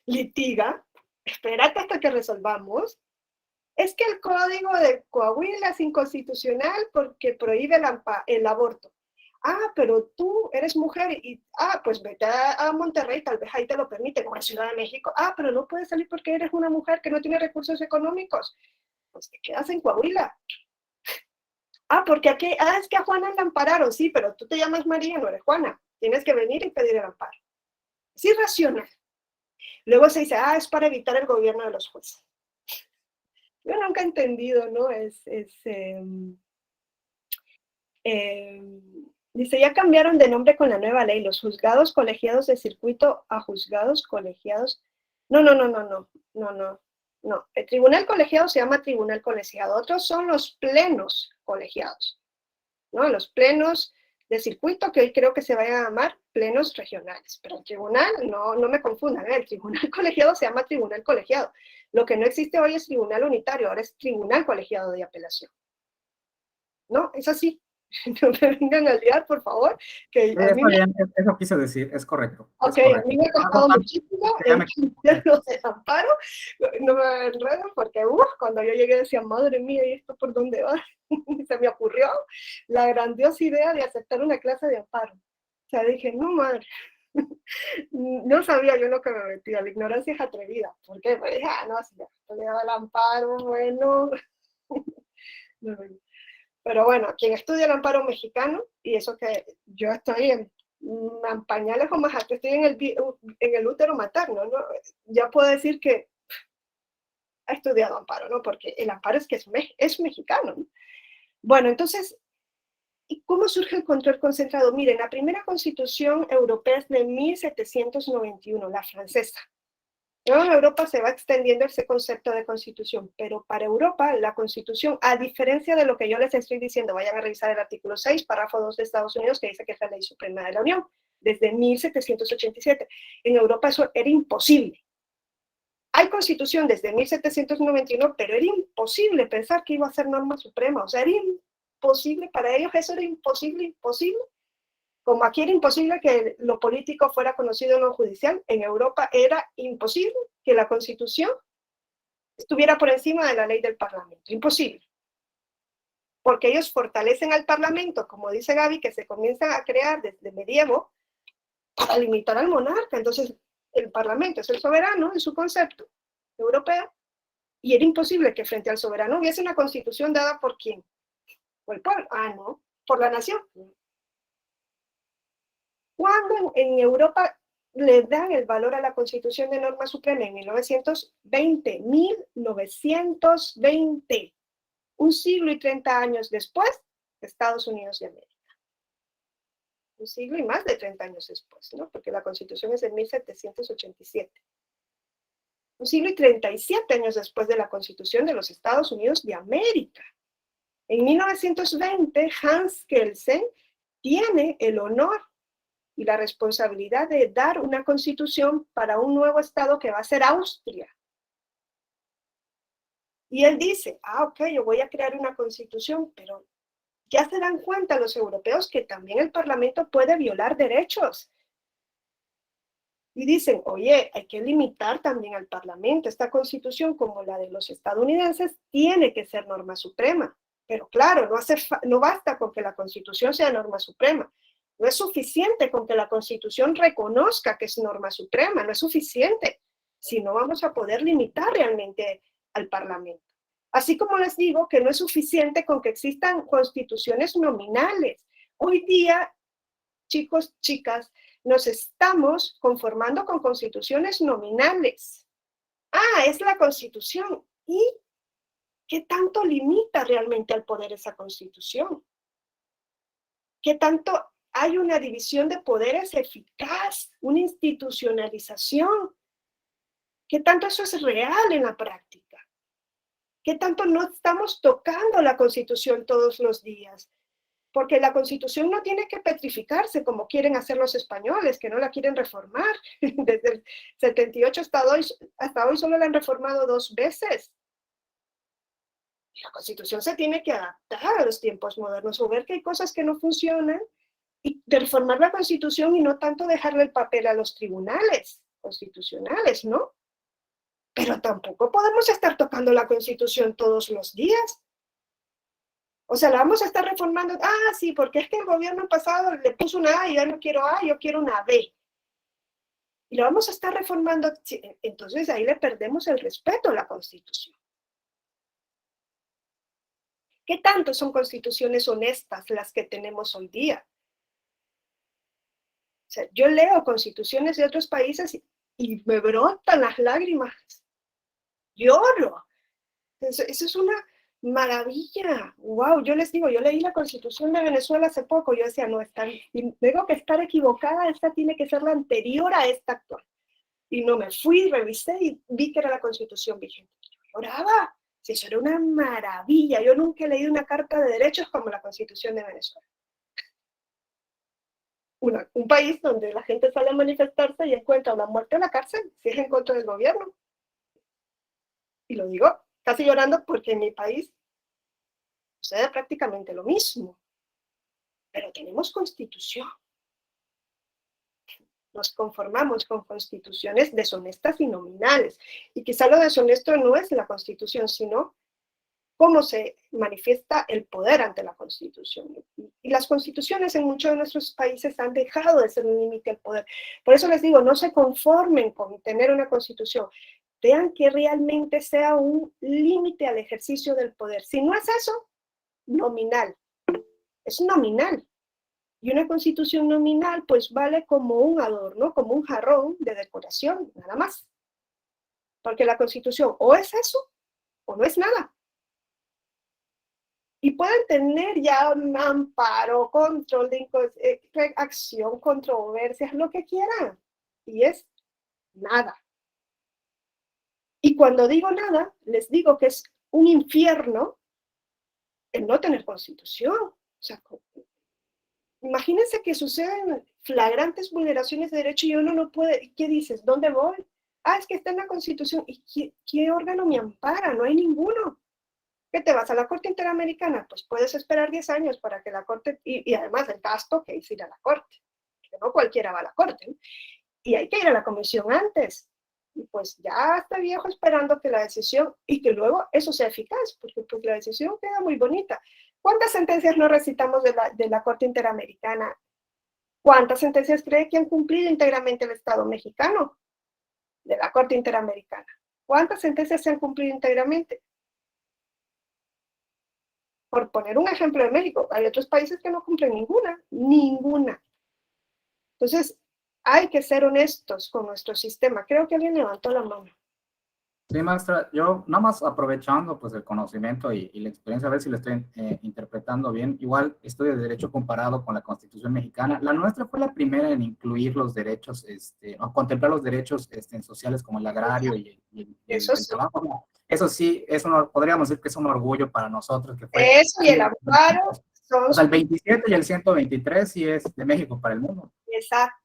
[SPEAKER 1] litiga, espérate hasta que resolvamos. Es que el código de Coahuila es inconstitucional porque prohíbe el aborto. Ah, pero tú eres mujer y, pues vete a Monterrey, tal vez ahí te lo permiten, o a Ciudad de México. Ah, pero no puedes salir porque eres una mujer que no tiene recursos económicos. Pues te quedas en Coahuila. Ah, porque aquí, es que a Juana la ampararon, sí, pero tú te llamas María, no eres Juana. Tienes que venir y pedir el amparo. Es irracional. Luego se dice, es para evitar el gobierno de los jueces. Yo nunca he entendido, ¿no? Dice, ya cambiaron de nombre con la nueva ley, los juzgados colegiados de circuito a juzgados colegiados. No. El tribunal colegiado se llama tribunal colegiado. Otros son los plenos colegiados, ¿no? Los plenos de circuito, que hoy creo que se vayan a llamar plenos regionales. Pero el tribunal, no me confundan, el tribunal colegiado se llama tribunal colegiado. Lo que no existe hoy es tribunal unitario, ahora es tribunal colegiado de apelación. ¿No? Es así. No me vengan a liar, por favor. Que a mí
[SPEAKER 6] eso quise decir, es correcto.
[SPEAKER 1] Ok, a mí me ha costado muchísimo entender los desamparos. No me enredo porque cuando yo llegué decía, madre mía, ¿y esto por dónde va? Se me ocurrió la grandiosa idea de aceptar una clase de amparo. O sea, dije, no, madre. No sabía yo lo que me metía, la ignorancia es atrevida. ¿Por qué? Pues dije, no, si ya estudiaba el amparo, bueno. Pero bueno, quien estudia el amparo mexicano, y eso que yo estoy en pañales o más alto, estoy en el útero materno, ¿no? Ya puedo decir que ha estudiado amparo, ¿no? Porque el amparo es que es mexicano, ¿no? Bueno, entonces, ¿y cómo surge el control concentrado? Miren, la primera constitución europea es de 1791, la francesa. Luego en Europa se va extendiendo ese concepto de constitución, pero para Europa la constitución, a diferencia de lo que yo les estoy diciendo, vayan a revisar el artículo 6, párrafo 2 de Estados Unidos, que dice que es la ley suprema de la Unión, desde 1787. En Europa eso era imposible. Hay constitución desde 1791, pero era imposible pensar que iba a ser norma suprema, o sea, era imposible, para ellos eso era imposible. Como aquí era imposible que lo político fuera conocido en lo judicial, en Europa era imposible que la Constitución estuviera por encima de la ley del Parlamento. Imposible. Porque ellos fortalecen al Parlamento, como dice Gaby, que se comienzan a crear desde medievo para limitar al monarca. Entonces, el Parlamento es el soberano en su concepto europeo, y era imposible que frente al soberano hubiese una Constitución dada por ¿quién? Por el pueblo. No, por la nación. Cuando en Europa le dan el valor a la Constitución de norma suprema en 1920, un siglo y 30 años después, Estados Unidos de América. Un siglo y más de 30 años después, ¿no? Porque la Constitución es de 1787. Un siglo y 37 años después de la Constitución de los Estados Unidos de América. En 1920, Hans Kelsen tiene el honor y la responsabilidad de dar una constitución para un nuevo estado que va a ser Austria. Y él dice, ok, yo voy a crear una constitución, pero ya se dan cuenta los europeos que también el Parlamento puede violar derechos. Y dicen, oye, hay que limitar también al Parlamento. Esta constitución, como la de los estadounidenses, tiene que ser norma suprema. Pero claro, no basta con que la constitución sea norma suprema. No es suficiente con que la Constitución reconozca que es norma suprema, no es suficiente, si no vamos a poder limitar realmente al Parlamento. Así como les digo que no es suficiente con que existan constituciones nominales. Hoy día, chicos, chicas, nos estamos conformando con constituciones nominales. Es la Constitución. ¿Y qué tanto limita realmente al poder esa Constitución? ¿Qué tanto hay una división de poderes eficaz, una institucionalización? ¿Qué tanto eso es real en la práctica? ¿Qué tanto no estamos tocando la Constitución todos los días? Porque la Constitución no tiene que petrificarse como quieren hacer los españoles, que no la quieren reformar. Desde el 78 hasta hoy solo la han reformado 2 veces. La Constitución se tiene que adaptar a los tiempos modernos o ver que hay cosas que no funcionan y de reformar la Constitución y no tanto dejarle el papel a los tribunales constitucionales, ¿no? Pero tampoco podemos estar tocando la Constitución todos los días. O sea, la vamos a estar reformando. Ah, sí, porque es que el gobierno pasado le puso una A y yo no quiero A, yo quiero una B. Y lo vamos a estar reformando. Entonces ahí le perdemos el respeto a la Constitución. ¿Qué tanto son constituciones honestas las que tenemos hoy día? O sea, yo leo constituciones de otros países y me brotan las lágrimas. Lloro. Eso es una maravilla. Wow, yo les digo, yo leí la Constitución de Venezuela hace poco, yo decía, no, tengo que estar equivocada, esta tiene que ser la anterior a esta actual. Y no me fui, revisé y vi que era la Constitución vigente. Yo lloraba. Si eso era una maravilla. Yo nunca he leído una carta de derechos como la Constitución de Venezuela. Un país donde la gente sale a manifestarse y encuentra una muerte en la cárcel si es en contra del gobierno. Y lo digo casi llorando porque en mi país sucede prácticamente lo mismo. Pero tenemos constitución. Nos conformamos con constituciones deshonestas y nominales. Y quizá lo deshonesto no es la Constitución, sino cómo se manifiesta el poder ante la Constitución. Y las constituciones en muchos de nuestros países han dejado de ser un límite al poder. Por eso les digo, no se conformen con tener una Constitución. Vean que realmente sea un límite al ejercicio del poder. Si no es eso, nominal. Es nominal. Y una Constitución nominal, pues vale como un adorno, como un jarrón de decoración, nada más. Porque la Constitución o es eso, o no es nada. Y pueden tener ya un amparo, control de acción, controversias, lo que quieran. Y es nada. Y cuando digo nada, les digo que es un infierno el no tener Constitución. O sea, imagínense que suceden flagrantes vulneraciones de derecho y uno no puede. ¿Qué dices? ¿Dónde voy? Ah, es que está en la Constitución. ¿Y qué órgano me ampara? No hay ninguno. ¿Qué te vas a la Corte Interamericana? Pues puedes esperar 10 años para que la Corte, y además el gasto que es ir a la Corte, que no cualquiera va a la Corte, ¿no? Y hay que ir a la Comisión antes. Y pues ya está viejo esperando que la decisión, y que luego eso sea eficaz, porque pues la decisión queda muy bonita. ¿Cuántas sentencias no recitamos de la Corte Interamericana? ¿Cuántas sentencias cree que han cumplido íntegramente el Estado mexicano de la Corte Interamericana? ¿Cuántas sentencias se han cumplido íntegramente? Por poner un ejemplo de México, hay otros países que no cumplen ninguna. Entonces, hay que ser honestos con nuestro sistema. Creo que alguien levantó la mano.
[SPEAKER 6] Sí, maestra, yo nada más aprovechando pues el conocimiento y la experiencia, a ver si lo estoy interpretando bien. Igual estudio de Derecho comparado con la Constitución mexicana. La nuestra fue la primera en incluir los derechos, o contemplar los derechos sociales como el agrario y el trabajo. Eso sí, podríamos decir que es un orgullo para nosotros. Que fue,
[SPEAKER 1] eso y el amparo son...
[SPEAKER 6] O sea, el 27 y el 123 sí es de México para el mundo.
[SPEAKER 1] Exacto.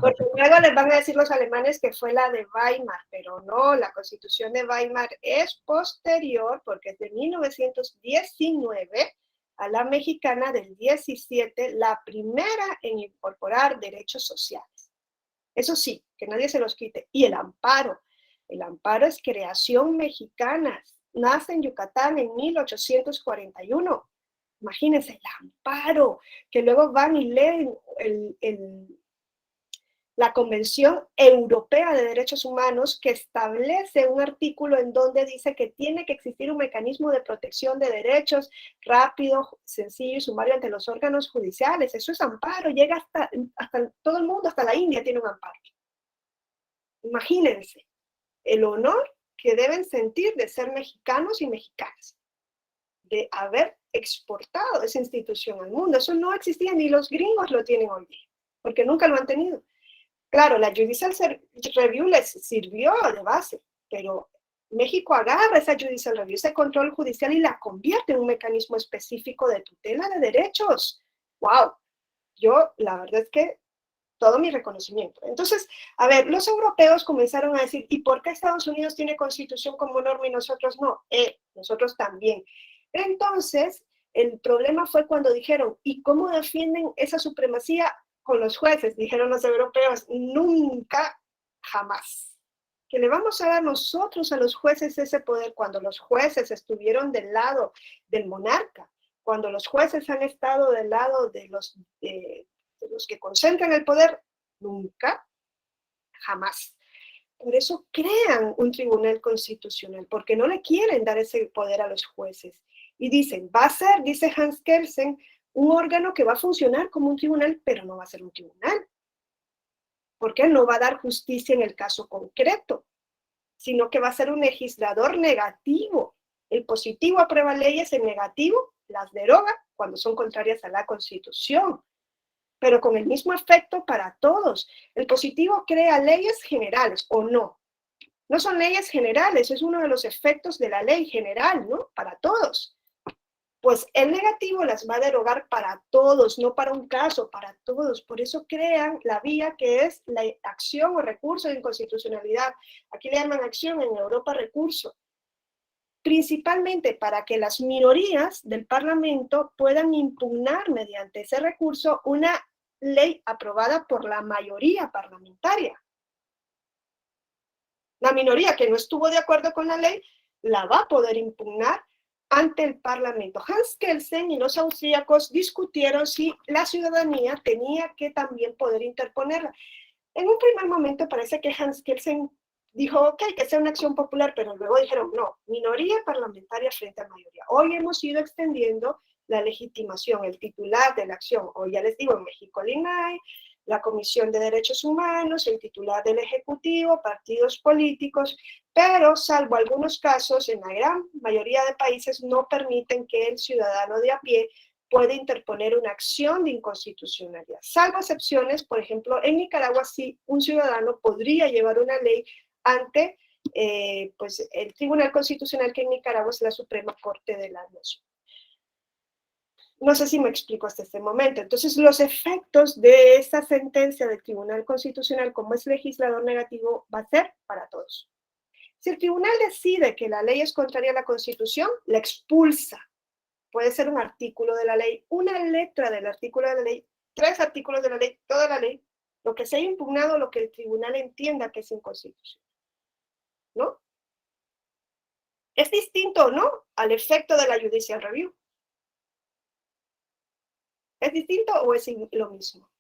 [SPEAKER 6] Porque
[SPEAKER 1] luego les van a decir los alemanes que fue la de Weimar, pero no, la Constitución de Weimar es posterior, porque es de 1919 a la mexicana del 17, la primera en incorporar derechos sociales. Eso sí, que nadie se los quite. Y el amparo es creación mexicana, nace en Yucatán en 1841. Imagínense, el amparo, que luego van y leen la Convención Europea de Derechos Humanos, que establece un artículo en donde dice que tiene que existir un mecanismo de protección de derechos rápido, sencillo y sumario ante los órganos judiciales. Eso es amparo, llega hasta todo el mundo, hasta la India tiene un amparo. Imagínense el honor que deben sentir de ser mexicanos y mexicanas, de haber exportado esa institución al mundo. Eso no existía, ni los gringos lo tienen hoy día, porque nunca lo han tenido. Claro, la Judicial Review les sirvió de base, pero México agarra esa Judicial Review, ese control judicial, y la convierte en un mecanismo específico de tutela de derechos. ¡Wow! Yo, la verdad es que todo mi reconocimiento. Entonces, a ver, los europeos comenzaron a decir, ¿y por qué Estados Unidos tiene constitución como norma y nosotros no? Nosotros también. Entonces, el problema fue cuando dijeron, ¿y cómo defienden esa supremacía con los jueces? Dijeron los europeos, nunca, jamás. Que le vamos a dar nosotros a los jueces ese poder cuando los jueces estuvieron del lado del monarca, cuando los jueces han estado del lado de los que concentran el poder, nunca, jamás. Por eso crean un tribunal constitucional, porque no le quieren dar ese poder a los jueces. Y dicen, va a ser, dice Hans Kelsen, un órgano que va a funcionar como un tribunal, pero no va a ser un tribunal. Porque no va a dar justicia en el caso concreto, sino que va a ser un legislador negativo. El positivo aprueba leyes, el negativo las deroga cuando son contrarias a la Constitución, pero con el mismo efecto para todos. El positivo crea leyes generales, ¿o no? No son leyes generales, es uno de los efectos de la ley general, ¿no? Para todos. Pues el negativo las va a derogar para todos, no para un caso, para todos. Por eso crean la vía que es la acción o recurso de inconstitucionalidad. Aquí le llaman acción, en Europa recurso. Principalmente para que las minorías del Parlamento puedan impugnar mediante ese recurso una ley aprobada por la mayoría parlamentaria. La minoría que no estuvo de acuerdo con la ley la va a poder impugnar ante el Parlamento. Hans Kelsen y los austríacos discutieron si la ciudadanía tenía que también poder interponerla. En un primer momento parece que Hans Kelsen dijo, ok, que sea una acción popular, pero luego dijeron, no, minoría parlamentaria frente a mayoría. Hoy hemos ido extendiendo la legitimación, el titular de la acción. Hoy ya les digo, en México el INAI, la Comisión de Derechos Humanos, el titular del Ejecutivo, partidos políticos, pero salvo algunos casos, en la gran mayoría de países no permiten que el ciudadano de a pie pueda interponer una acción de inconstitucionalidad. Salvo excepciones, por ejemplo, en Nicaragua sí un ciudadano podría llevar una ley ante pues, el Tribunal Constitucional, que en Nicaragua es la Suprema Corte de la Nación. No sé si me explico hasta este momento. Entonces, los efectos de esta sentencia del Tribunal Constitucional, como es legislador negativo, va a ser para todos. Si el tribunal decide que la ley es contraria a la Constitución, la expulsa. Puede ser un artículo de la ley, una letra del artículo de la ley, 3 artículos de la ley, toda la ley, lo que se haya impugnado, lo que el tribunal entienda que es inconstitucional, ¿no? Es distinto, ¿no?, al efecto de la judicial review. ¿Es distinto o es lo mismo?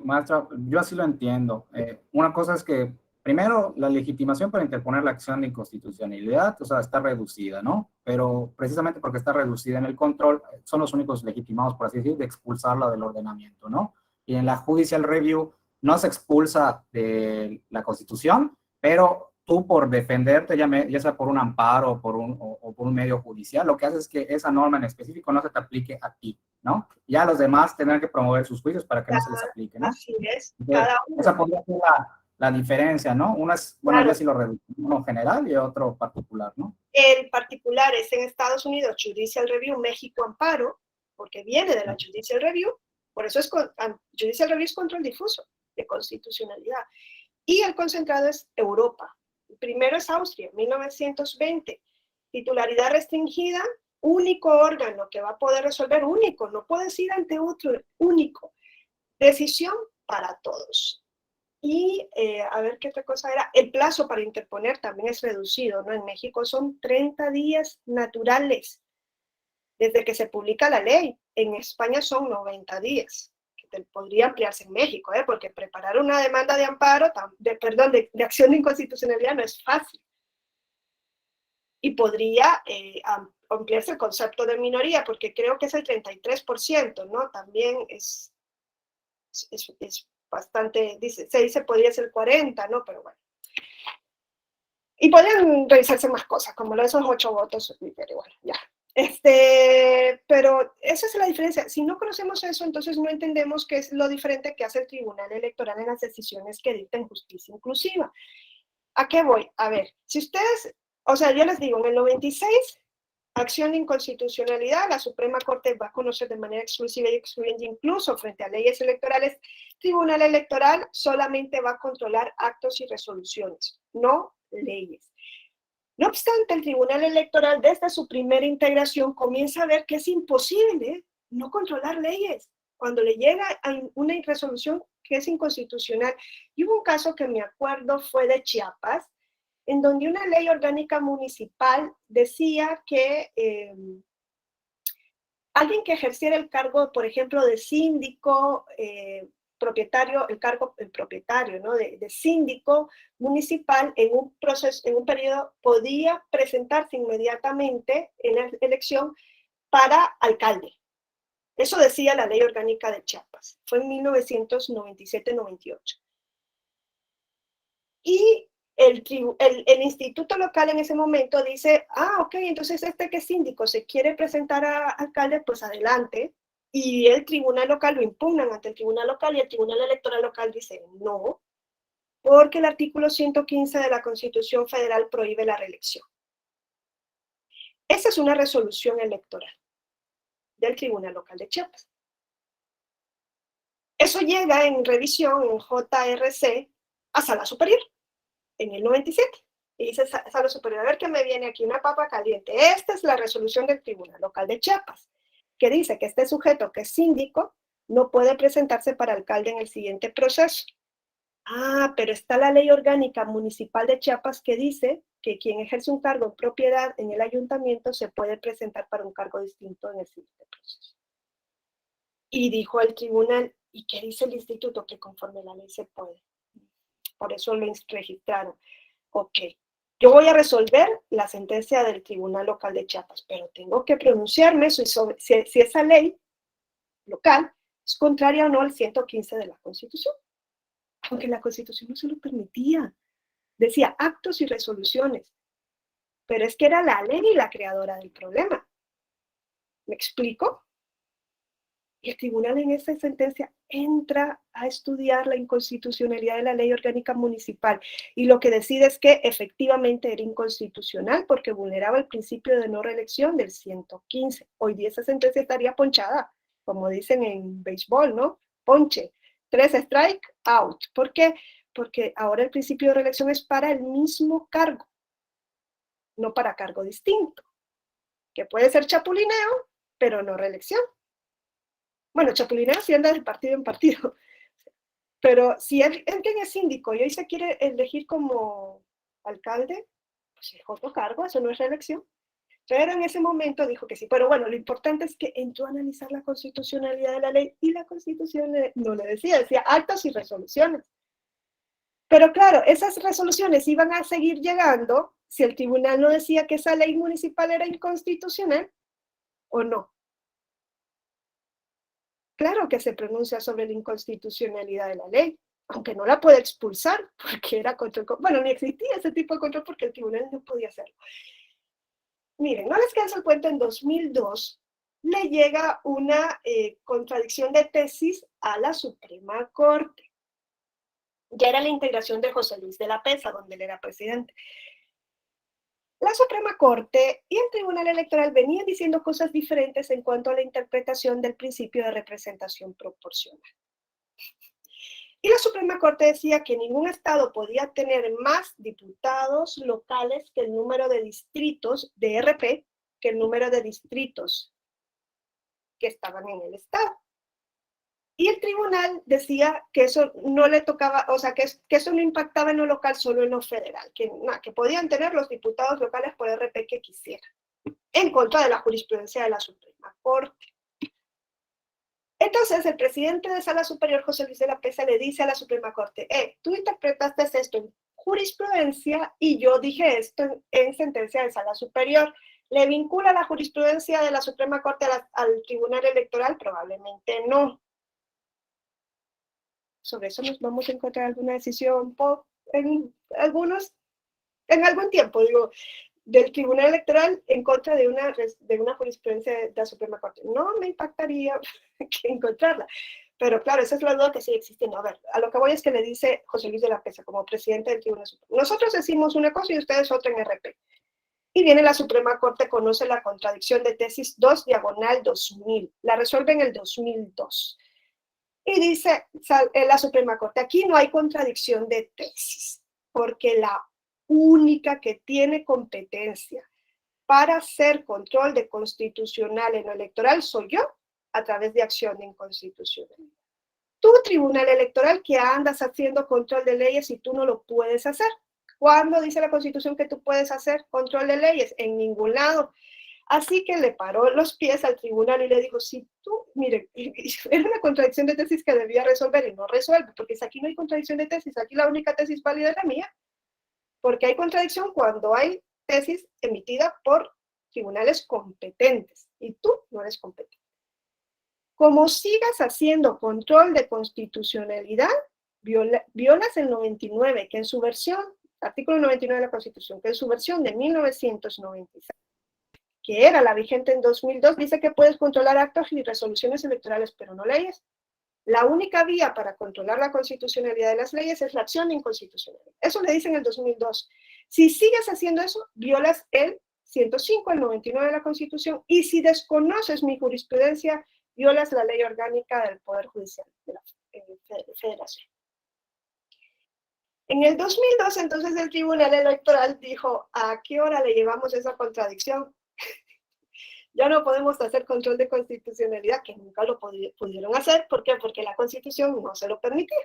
[SPEAKER 6] Maestra, yo así lo entiendo. Una cosa es que, primero, la legitimación para interponer la acción de inconstitucionalidad, o sea, está reducida, ¿no? Pero precisamente porque está reducida en el control, son los únicos legitimados, por así decir, de expulsarla del ordenamiento, ¿no? Y en la judicial review no se expulsa de la Constitución, pero tú por defenderte, ya sea por un amparo o por un medio judicial, lo que hace es que esa norma en específico no se te aplique a ti, ¿no? Ya los demás tendrán que promover sus juicios para que no se les aplique, ¿no?
[SPEAKER 1] Así es,
[SPEAKER 6] Entonces,
[SPEAKER 1] cada uno.
[SPEAKER 6] esa podría ser la diferencia, ¿no? Una es, bueno,
[SPEAKER 1] Claro.
[SPEAKER 6] ya sí lo reducimos, uno general y otro particular, ¿no?
[SPEAKER 1] El particular es en Estados Unidos Judicial Review, México amparo, porque viene de la Judicial Review, por eso es Judicial Review es control difuso de constitucionalidad. Y el concentrado es Europa. Primero es Austria, 1920. Titularidad restringida, único órgano que va a poder resolver, único, no puedes ir ante otro, único. Decisión para todos. Y a ver qué otra cosa era, el plazo para interponer también es reducido, ¿no? En México son 30 días naturales desde que se publica la ley. En España son 90 días, que podría ampliarse en México, porque preparar una demanda de amparo, de acción de inconstitucionalidad no es fácil. Y podría ampliarse el concepto de minoría, porque creo que es el 33%, ¿no? También es bastante, se dice podría ser 40, ¿no? Pero bueno. Y podrían revisarse más cosas, como esos 8 votos, pero bueno, ya. Pero esa es la diferencia. Si no conocemos eso, entonces no entendemos qué es lo diferente que hace el Tribunal Electoral en las decisiones que dictan justicia inclusiva. ¿A qué voy? A ver, si ustedes, o sea, yo les digo, en el 96 acción de inconstitucionalidad, la Suprema Corte va a conocer de manera exclusiva y excluyente incluso frente a leyes electorales. Tribunal Electoral solamente va a controlar actos y resoluciones, no leyes. No obstante, el Tribunal Electoral desde su primera integración comienza a ver que es imposible no controlar leyes cuando le llega a una resolución que es inconstitucional. Y hubo un caso que me acuerdo fue de Chiapas, en donde una ley orgánica municipal decía que alguien que ejerciera el cargo, por ejemplo, de síndico, propietario, el propietario, ¿no? de síndico municipal en un proceso, en un periodo, podía presentarse inmediatamente en la elección para alcalde. Eso decía la ley orgánica de Chiapas. Fue en 1997-98. Y el instituto local en ese momento dice, ok, entonces que es síndico se quiere presentar a alcalde, pues adelante. Y el tribunal local lo impugnan ante el tribunal local y el tribunal electoral local dice no, porque el artículo 115 de la Constitución Federal prohíbe la reelección. Esa es una resolución electoral del tribunal local de Chiapas. Eso llega en revisión en JRC a Sala Superior en el 97. Y dice Sala Superior, a ver qué me viene aquí, una papa caliente. Esta es la resolución del Tribunal Local de Chiapas, que dice que este sujeto que es síndico no puede presentarse para alcalde en el siguiente proceso. Pero está la ley orgánica municipal de Chiapas que dice que quien ejerce un cargo en propiedad en el ayuntamiento se puede presentar para un cargo distinto en el siguiente proceso. Y dijo el tribunal, ¿y qué dice el instituto? Que conforme la ley se puede. Por eso lo registraron. Ok, yo voy a resolver la sentencia del Tribunal Local de Chiapas, pero tengo que pronunciarme sobre si esa ley local es contraria o no al 115 de la Constitución. Aunque la Constitución no se lo permitía. Decía actos y resoluciones. Pero es que era la ley la creadora del problema. ¿Me explico? Y el tribunal en esa sentencia entra a estudiar la inconstitucionalidad de la ley orgánica municipal y lo que decide es que efectivamente era inconstitucional porque vulneraba el principio de no reelección del 115. Hoy día esa sentencia estaría ponchada, como dicen en béisbol, ¿no? Ponche, 3 strike, out. ¿Por qué? Porque ahora el principio de reelección es para el mismo cargo, no para cargo distinto, que puede ser chapulineo, pero no reelección. Bueno, chapulineo sí anda de partido en partido, pero si alguien es síndico y hoy se quiere elegir como alcalde, pues es otro cargo, eso no es reelección. Pero en ese momento dijo que sí. Pero bueno, lo importante es que entró a analizar la constitucionalidad de la ley y la Constitución no le decía actos y resoluciones. Pero claro, esas resoluciones iban a seguir llegando si el tribunal no decía que esa ley municipal era inconstitucional o no. Claro que se pronuncia sobre la inconstitucionalidad de la ley, aunque no la puede expulsar, porque era control. Bueno, ni existía ese tipo de control porque el tribunal no podía hacerlo. Miren, no les canso el cuento, en 2002 le llega una contradicción de tesis a la Suprema Corte. Ya era la integración de José Luis de la Pesa, donde él era presidente. La Suprema Corte y el Tribunal Electoral venían diciendo cosas diferentes en cuanto a la interpretación del principio de representación proporcional. Y la Suprema Corte decía que ningún estado podía tener más diputados locales que el número de distritos de RP, que el número de distritos que estaban en el estado. Y el tribunal decía que eso no le tocaba, o sea, que eso no impactaba en lo local, solo en lo federal, que podían tener los diputados locales por RP que quisieran, en contra de la jurisprudencia de la Suprema Corte. Entonces, el presidente de Sala Superior, José Luis de la Pesa, le dice a la Suprema Corte, tú interpretaste esto en jurisprudencia y yo dije esto en sentencia de Sala Superior. ¿Le vincula la jurisprudencia de la Suprema Corte al Tribunal Electoral? Probablemente no. Sobre eso nos vamos a encontrar alguna decisión en algún tiempo, del Tribunal Electoral en contra de una jurisprudencia de la Suprema Corte. No me impactaría que encontrarla. Pero claro, esa es la duda que sigue existiendo. A ver, a lo que voy es que le dice José Luis de la Pesa como presidente del Tribunal Supremo. Nosotros decimos una cosa y ustedes otra en RP. Y viene la Suprema Corte, conoce la contradicción de tesis 2/2000, la resuelve en el 2002. Y dice la Suprema Corte, aquí no hay contradicción de tesis, porque la única que tiene competencia para hacer control de constitucional en lo electoral soy yo, a través de acción de inconstitucionalidad. Tú, Tribunal Electoral, que andas haciendo control de leyes y tú no lo puedes hacer. ¿Cuándo dice la Constitución que tú puedes hacer control de leyes? En ningún lado. Así que le paró los pies al tribunal y le dijo, si tú, mire, era una contradicción de tesis que debía resolver y no resuelve, porque si aquí no hay contradicción de tesis, aquí la única tesis válida es la mía, porque hay contradicción cuando hay tesis emitida por tribunales competentes y tú no eres competente. Como sigas haciendo control de constitucionalidad, violas el 99, que en su versión, artículo 99 de la Constitución, que en su versión de 1996, que era la vigente en 2002, dice que puedes controlar actos y resoluciones electorales, pero no leyes. La única vía para controlar la constitucionalidad de las leyes es la acción de inconstitucionalidad. Eso le dice en el 2002. Si sigues haciendo eso, violas el 105, el 99 de la Constitución, y si desconoces mi jurisprudencia, violas la ley orgánica del Poder Judicial de la Federación. En el 2002, entonces, el Tribunal Electoral dijo, ¿a qué hora le llevamos esa contradicción? Ya no podemos hacer control de constitucionalidad, que nunca lo pudieron hacer. ¿Por qué? Porque la Constitución no se lo permitía.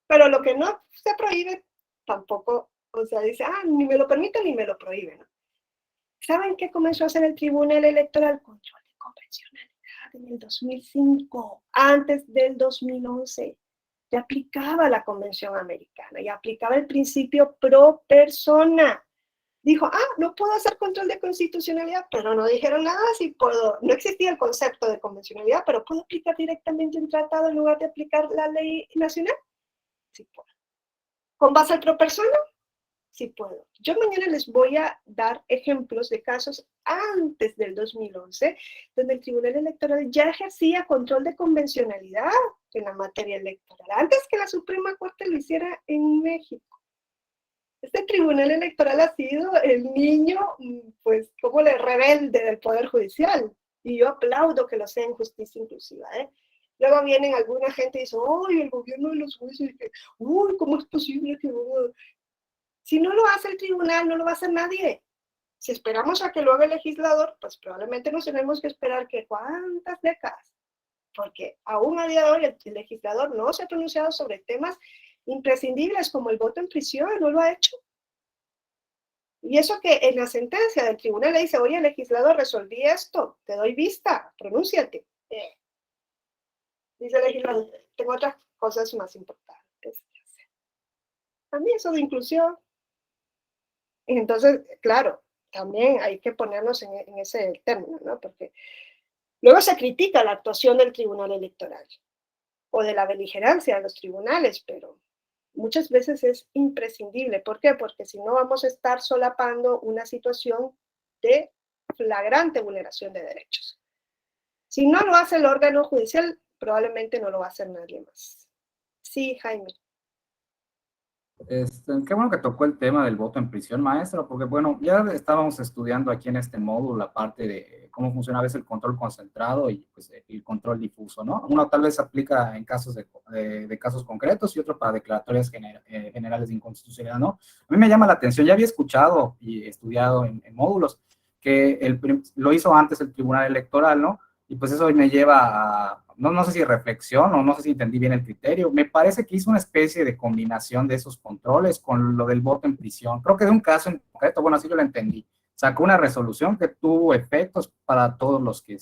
[SPEAKER 1] Pero lo que no se prohíbe, tampoco, o sea, dice, ni me lo permite ni me lo prohíbe, ¿no? ¿Saben qué comenzó a hacer el Tribunal Electoral? Control de convencionalidad en el 2005, antes del 2011. Ya aplicaba la Convención Americana, ya aplicaba el principio pro persona. Dijo, no puedo hacer control de constitucionalidad, pero no dijeron nada, si puedo, no existía el concepto de convencionalidad, pero ¿puedo aplicar directamente un tratado en lugar de aplicar la ley nacional? Sí puedo. ¿Con base al pro persona? Sí puedo. Yo mañana les voy a dar ejemplos de casos antes del 2011, donde el Tribunal Electoral ya ejercía control de convencionalidad en la materia electoral, antes que la Suprema Corte lo hiciera en México. Este Tribunal Electoral ha sido el niño, pues, como el rebelde del Poder Judicial. Y yo aplaudo que lo sea en justicia inclusiva, ¿eh? Luego vienen alguna gente y dicen, ¡ay, el gobierno de los jueces! ¡Uy, cómo es posible que...! Si no lo hace el tribunal, no lo va a hacer nadie. Si esperamos a que lo haga el legislador, pues probablemente nos tenemos que esperar que cuántas décadas. Porque aún a día de hoy el legislador no se ha pronunciado sobre temas imprescindibles como el voto en prisión, no lo ha hecho. Y eso que en la sentencia del tribunal le dice, oye, legislador, resolví esto, te doy vista, pronúnciate. Dice el legislador, tengo otras cosas más importantes que hacer. A mí eso de inclusión. Entonces, claro, también hay que ponernos en ese término, ¿no? Porque luego se critica la actuación del Tribunal Electoral o de la beligerancia de los tribunales, pero muchas veces es imprescindible. ¿Por qué? Porque si no vamos a estar solapando una situación de flagrante vulneración de derechos. Si no lo hace el órgano judicial, probablemente no lo va a hacer nadie más. Sí, Jaime.
[SPEAKER 6] Qué bueno que tocó el tema del voto en prisión, maestro, porque bueno, ya estábamos estudiando aquí en este módulo la parte de cómo funciona a veces el control concentrado y pues, el control difuso, ¿no? Uno tal vez aplica en casos de casos concretos y otro para declaratorias generales de inconstitucionalidad, ¿no? A mí me llama la atención, ya había escuchado y estudiado en módulos que lo hizo antes el Tribunal Electoral, ¿no? Y pues eso me lleva a, no sé si reflexión o no sé si entendí bien el criterio. Me parece que hizo una especie de combinación de esos controles con lo del voto en prisión. Creo que de un caso en concreto, bueno, así yo lo entendí. Sacó una resolución que tuvo efectos para todos los que,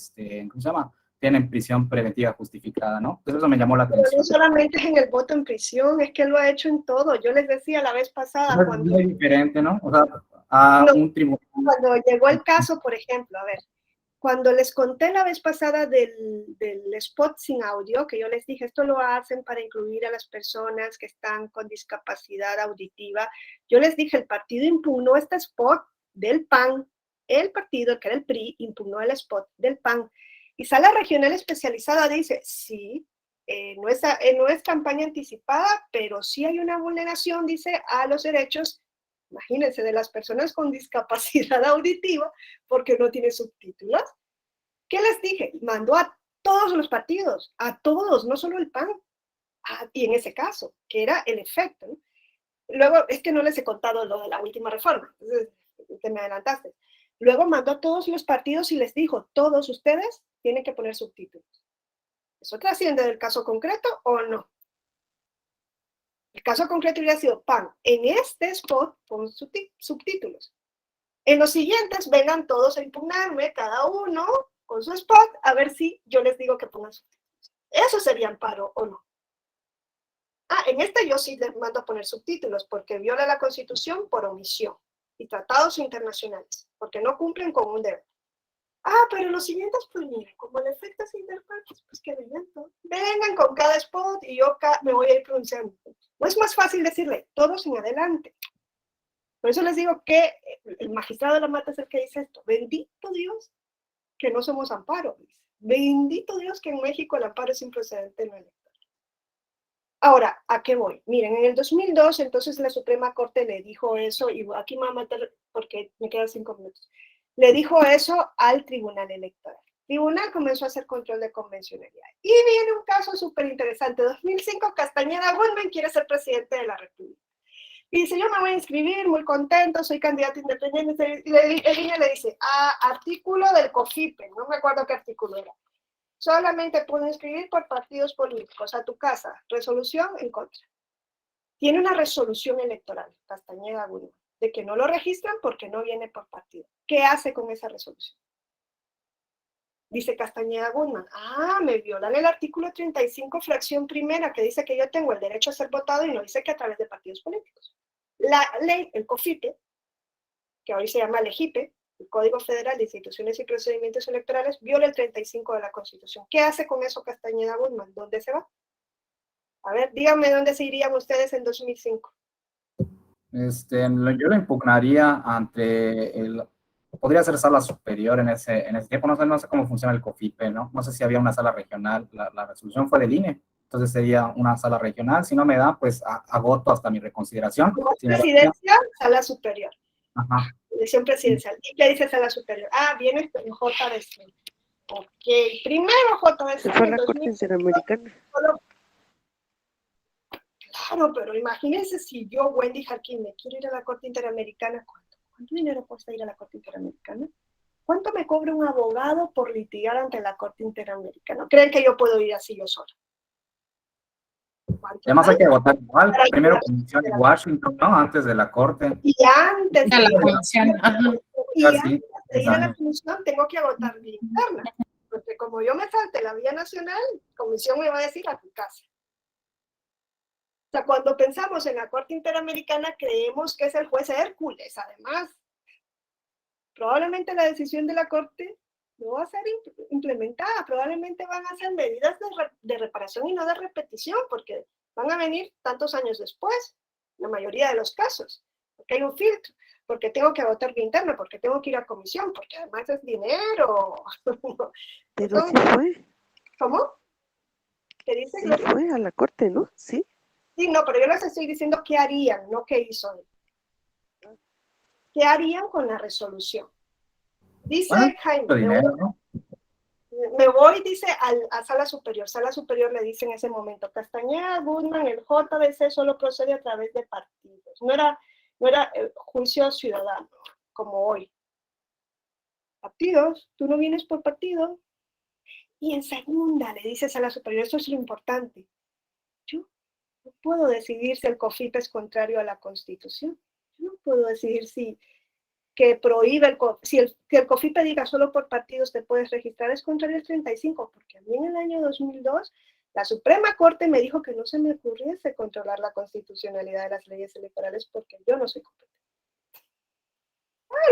[SPEAKER 6] ¿cómo se llama? Tienen prisión preventiva justificada, ¿no? Entonces eso me llamó la atención.
[SPEAKER 1] Pero no solamente es en el voto en prisión, es que lo ha hecho en todo. Yo les decía la vez pasada.
[SPEAKER 6] Es muy diferente, ¿no? O sea, a un tribunal.
[SPEAKER 1] Cuando llegó el caso, por ejemplo, a ver, cuando les conté la vez pasada del spot sin audio, que yo les dije, esto lo hacen para incluir a las personas que están con discapacidad auditiva, yo les dije, el partido impugnó este spot del PAN, el partido, que era el PRI, impugnó el spot del PAN. Y Sala Regional Especializada dice, sí, no es campaña anticipada, pero sí hay una vulneración, dice, a los derechos imagínense, de las personas con discapacidad auditiva, porque no tiene subtítulos. ¿Qué les dije? Mandó a todos los partidos, a todos, no solo el PAN, y en ese caso, que era el efecto, ¿no? Luego, es que no les he contado lo de la última reforma, entonces te me adelantaste. Luego mandó a todos los partidos y les dijo, todos ustedes tienen que poner subtítulos. ¿Eso trasciende del caso concreto o no? El caso concreto hubiera sido, PAN, en este spot pon subtítulos. En los siguientes vengan todos a impugnarme, cada uno con su spot, a ver si yo les digo que pongan subtítulos. ¿Eso sería amparo o no? En este yo sí les mando a poner subtítulos, porque viola la Constitución por omisión, y tratados internacionales, porque no cumplen con un deber. Pero los siguientes, pues mira, como el efecto es interpartes, pues que vengan con cada spot y yo me voy a ir pronunciando. ¿No es más fácil decirle todos en adelante? Por eso les digo que el magistrado de la Mata es el que dice esto. Bendito Dios que no somos amparo. Bendito Dios que en México el amparo es sin precedente no electoral. Ahora, ¿a qué voy? Miren, en el 2002, entonces la Suprema Corte le dijo eso, y aquí me voy a matar porque me quedan 5 minutos. Le dijo eso al Tribunal Electoral. El Tribunal comenzó a hacer control de convencionalidad. Y viene un caso súper interesante. 2005, Castañeda Goldman quiere ser presidente de la República. Y dice, yo me voy a inscribir, muy contento, soy candidato independiente. Y el INE le dice, artículo del COFIPE, no me acuerdo qué artículo era. Solamente puedo inscribir por partidos políticos, a tu casa, resolución en contra. Tiene una resolución electoral, Castañeda Goldman, de que no lo registran porque no viene por partido. ¿Qué hace con esa resolución? Dice Castañeda Goldman, me violan el artículo 35, fracción primera, que dice que yo tengo el derecho a ser votado y no dice que a través de partidos políticos. La ley, el COFIPE, que hoy se llama LEGIPE, el Código Federal de Instituciones y Procedimientos Electorales, viola el 35 de la Constitución. ¿Qué hace con eso Castañeda Goldman? ¿Dónde se va? A ver, díganme dónde se irían ustedes en 2005.
[SPEAKER 6] Yo lo impugnaría ante podría ser sala superior en ese tiempo, no sé cómo funciona el COFIPE, ¿no? No sé si había una sala regional, la resolución fue del INE, entonces sería una sala regional, si no me da, pues agoto hasta mi reconsideración.
[SPEAKER 1] Como
[SPEAKER 6] Si
[SPEAKER 1] presidencia, sala superior.
[SPEAKER 6] Ajá.
[SPEAKER 1] Elección presidencial. ¿Y qué dice sala superior? Viene el JDC. Ok, primero JDC.
[SPEAKER 7] Se fue a la Corte Interamericana.
[SPEAKER 1] Claro, pero imagínense si yo, Wendy Jarquín, me quiero ir a la Corte Interamericana, ¿cuánto dinero cuesta ir a la Corte Interamericana? ¿Cuánto me cobra un abogado por litigar ante la Corte Interamericana? ¿Creen que yo puedo ir así yo sola?
[SPEAKER 6] Además hay que votar igual, primero comisión en Washington, ¿no? Antes de la Corte.
[SPEAKER 1] Y antes
[SPEAKER 5] de la comisión.
[SPEAKER 1] Y antes de ir a la comisión tengo que agotar vía interna, porque como yo me salte la vía nacional, comisión me va a decir a tu casa. O sea, cuando pensamos en la Corte Interamericana, creemos que es el juez Hércules, además. Probablemente la decisión de la Corte no va a ser implementada, probablemente van a ser medidas de reparación y no de repetición, porque van a venir tantos años después, la mayoría de los casos, porque hay un filtro, porque tengo que agotar vía interna, porque tengo que ir a comisión, porque además es dinero.
[SPEAKER 7] Pero sí fue.
[SPEAKER 1] ¿Cómo? ¿Qué dice?
[SPEAKER 7] Sí fue a la Corte, ¿no? Sí.
[SPEAKER 1] Sí, no, pero yo les estoy diciendo qué harían, no qué hizo él. ¿Qué harían con la resolución? Dice Jaime, me voy, dice, a sala superior. Sala superior le dice en ese momento, Castañeda Goldman, el JDC solo procede a través de partidos. No era juicio ciudadano, como hoy. Partidos, tú no vienes por partido. Y en segunda le dice sala superior, eso es lo importante. Yo no puedo decidir si el COFIPE es contrario a la Constitución. Yo no puedo decidir si que prohíbe que el COFIPE diga solo por partidos te puedes registrar es contrario al 35, porque a mí en el año 2002 la Suprema Corte me dijo que no se me ocurriese controlar la constitucionalidad de las leyes electorales porque yo no soy competente.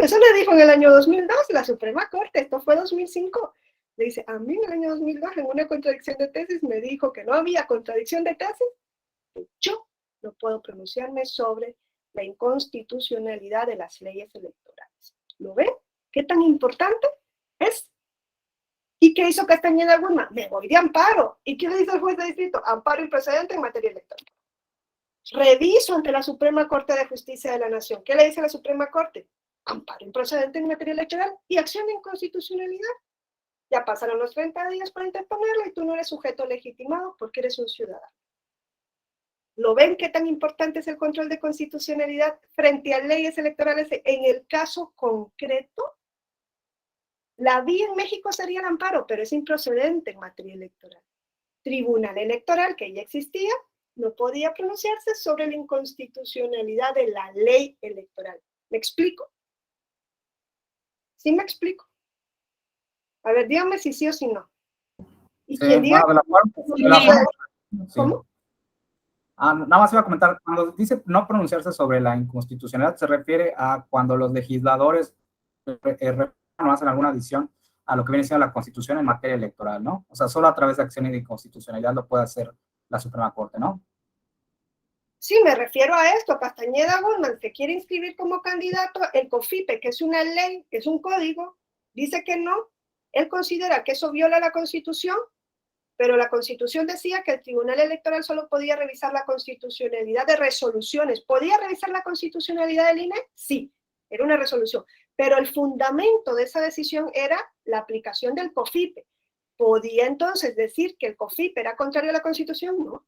[SPEAKER 1] Eso le dijo en el año 2002 la Suprema Corte, esto fue 2005. Le dice, a mí en el año 2002 en una contradicción de tesis me dijo que no había contradicción de tesis, que yo no puedo pronunciarme sobre la inconstitucionalidad de las leyes electorales. ¿Lo ven? ¿Qué tan importante es? ¿Y qué hizo Castañeda Goldman? Me voy de amparo. ¿Y qué le dice el juez de distrito? Amparo imprecedente en materia electoral. Reviso ante la Suprema Corte de Justicia de la Nación. ¿Qué le dice la Suprema Corte? Amparo improcedente en materia electoral y acción de inconstitucionalidad. Ya pasaron los 30 días para interponerla y tú no eres sujeto legitimado porque eres un ciudadano. ¿Lo ven qué tan importante es el control de constitucionalidad frente a leyes electorales en el caso concreto? La vía en México sería el amparo, pero es improcedente en materia electoral. Tribunal Electoral, que ya existía, no podía pronunciarse sobre la inconstitucionalidad de la ley electoral. ¿Me explico? ¿Sí me explico? A ver, dígame si sí o si no. Y
[SPEAKER 6] Sí,
[SPEAKER 1] quien diga...
[SPEAKER 6] bueno, de la forma, sí.
[SPEAKER 1] ¿Cómo?
[SPEAKER 6] Nada más iba a comentar, cuando dice no pronunciarse sobre la inconstitucionalidad, se refiere a cuando los legisladores no hacen alguna adición a lo que viene siendo la Constitución en materia electoral, ¿no? O sea, solo a través de acciones de inconstitucionalidad lo puede hacer la Suprema Corte, ¿no?
[SPEAKER 1] Sí, me refiero a esto. Castañeda Guzmán se quiere inscribir como candidato, el COFIPE, que es una ley, que es un código, dice que no. Él considera que eso viola la Constitución, pero la Constitución decía que el Tribunal Electoral solo podía revisar la constitucionalidad de resoluciones. ¿Podía revisar la constitucionalidad del INE? Sí, era una resolución. Pero el fundamento de esa decisión era la aplicación del COFIPE. ¿Podía entonces decir que el COFIPE era contrario a la Constitución? No. O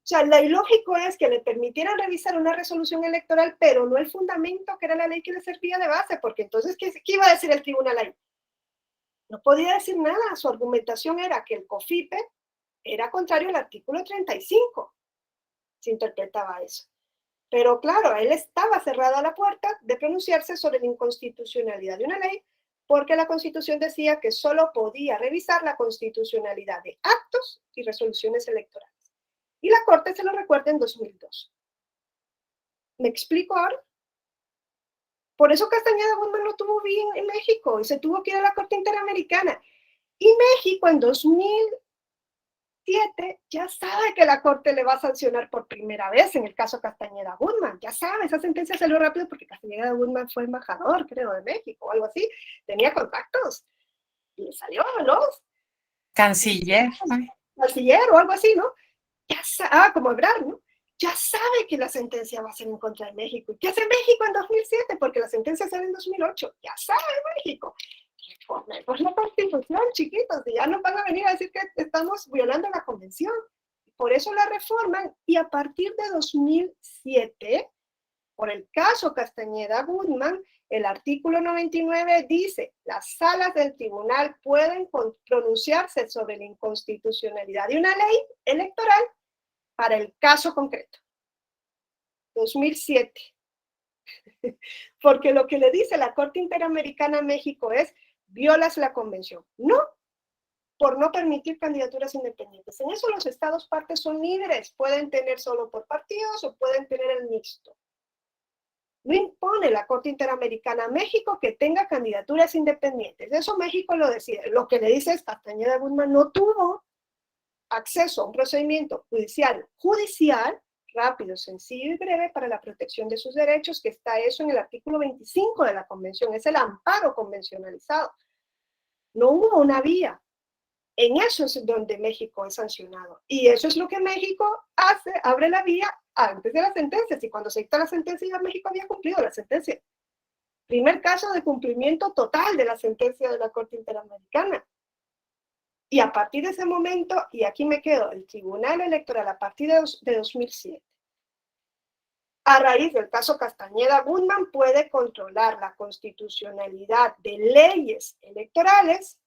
[SPEAKER 1] sea, lo ilógico es que le permitieran revisar una resolución electoral, pero no el fundamento, que era la ley que le servía de base, porque entonces, ¿qué iba a decir el tribunal ahí? No podía decir nada. Su argumentación era que el COFIPE era contrario al artículo 35. Se interpretaba eso. Pero claro, a él estaba cerrada la puerta de pronunciarse sobre la inconstitucionalidad de una ley, porque la Constitución decía que solo podía revisar la constitucionalidad de actos y resoluciones electorales. Y la Corte se lo recuerda en 2002. ¿Me explico ahora? Por eso Castañeda Guzmán no tuvo bien en México y se tuvo que ir a la Corte Interamericana. Y México en 2007 ya sabe que la Corte le va a sancionar por primera vez en el caso Castañeda Guzmán. Ya sabe, esa sentencia salió rápido porque Castañeda Guzmán fue embajador, creo, de México o algo así. Tenía contactos y le salió, ¿no?
[SPEAKER 5] Canciller.
[SPEAKER 1] Canciller o algo así, ¿no? Ya sabe, como Ebrard, ¿no? Ya sabe que la sentencia va a ser en contra de México. ¿Y qué hace México en 2007? Porque la sentencia sale en 2008. Ya sabe México. Reformemos la Constitución, chiquitos, y ya nos van a venir a decir que estamos violando la Convención. Por eso la reforman, y a partir de 2007, por el caso Castañeda Guzmán, el artículo 99 dice: las salas del tribunal pueden pronunciarse sobre la inconstitucionalidad de una ley electoral para el caso concreto. 2007. Porque lo que le dice la Corte Interamericana a México es: violas la convención. No, por no permitir candidaturas independientes. En eso los estados partes son libres. Pueden tener solo por partidos o pueden tener el mixto. No impone la Corte Interamericana a México que tenga candidaturas independientes. Eso México lo decide. Lo que le dice es: Castañeda Guzmán no tuvo acceso a un procedimiento judicial rápido, sencillo y breve para la protección de sus derechos, que está eso en el artículo 25 de la Convención. Es el amparo convencionalizado. No hubo una vía. En eso es donde México es sancionado. Y eso es lo que México hace: abre la vía antes de las sentencias. Y cuando se dicta la sentencia, ya México había cumplido la sentencia. Primer caso de cumplimiento total de la sentencia de la Corte Interamericana. Y a partir de ese momento, y aquí me quedo, el Tribunal Electoral a partir de 2007, a raíz del caso Castañeda Guzmán, puede controlar la constitucionalidad de leyes electorales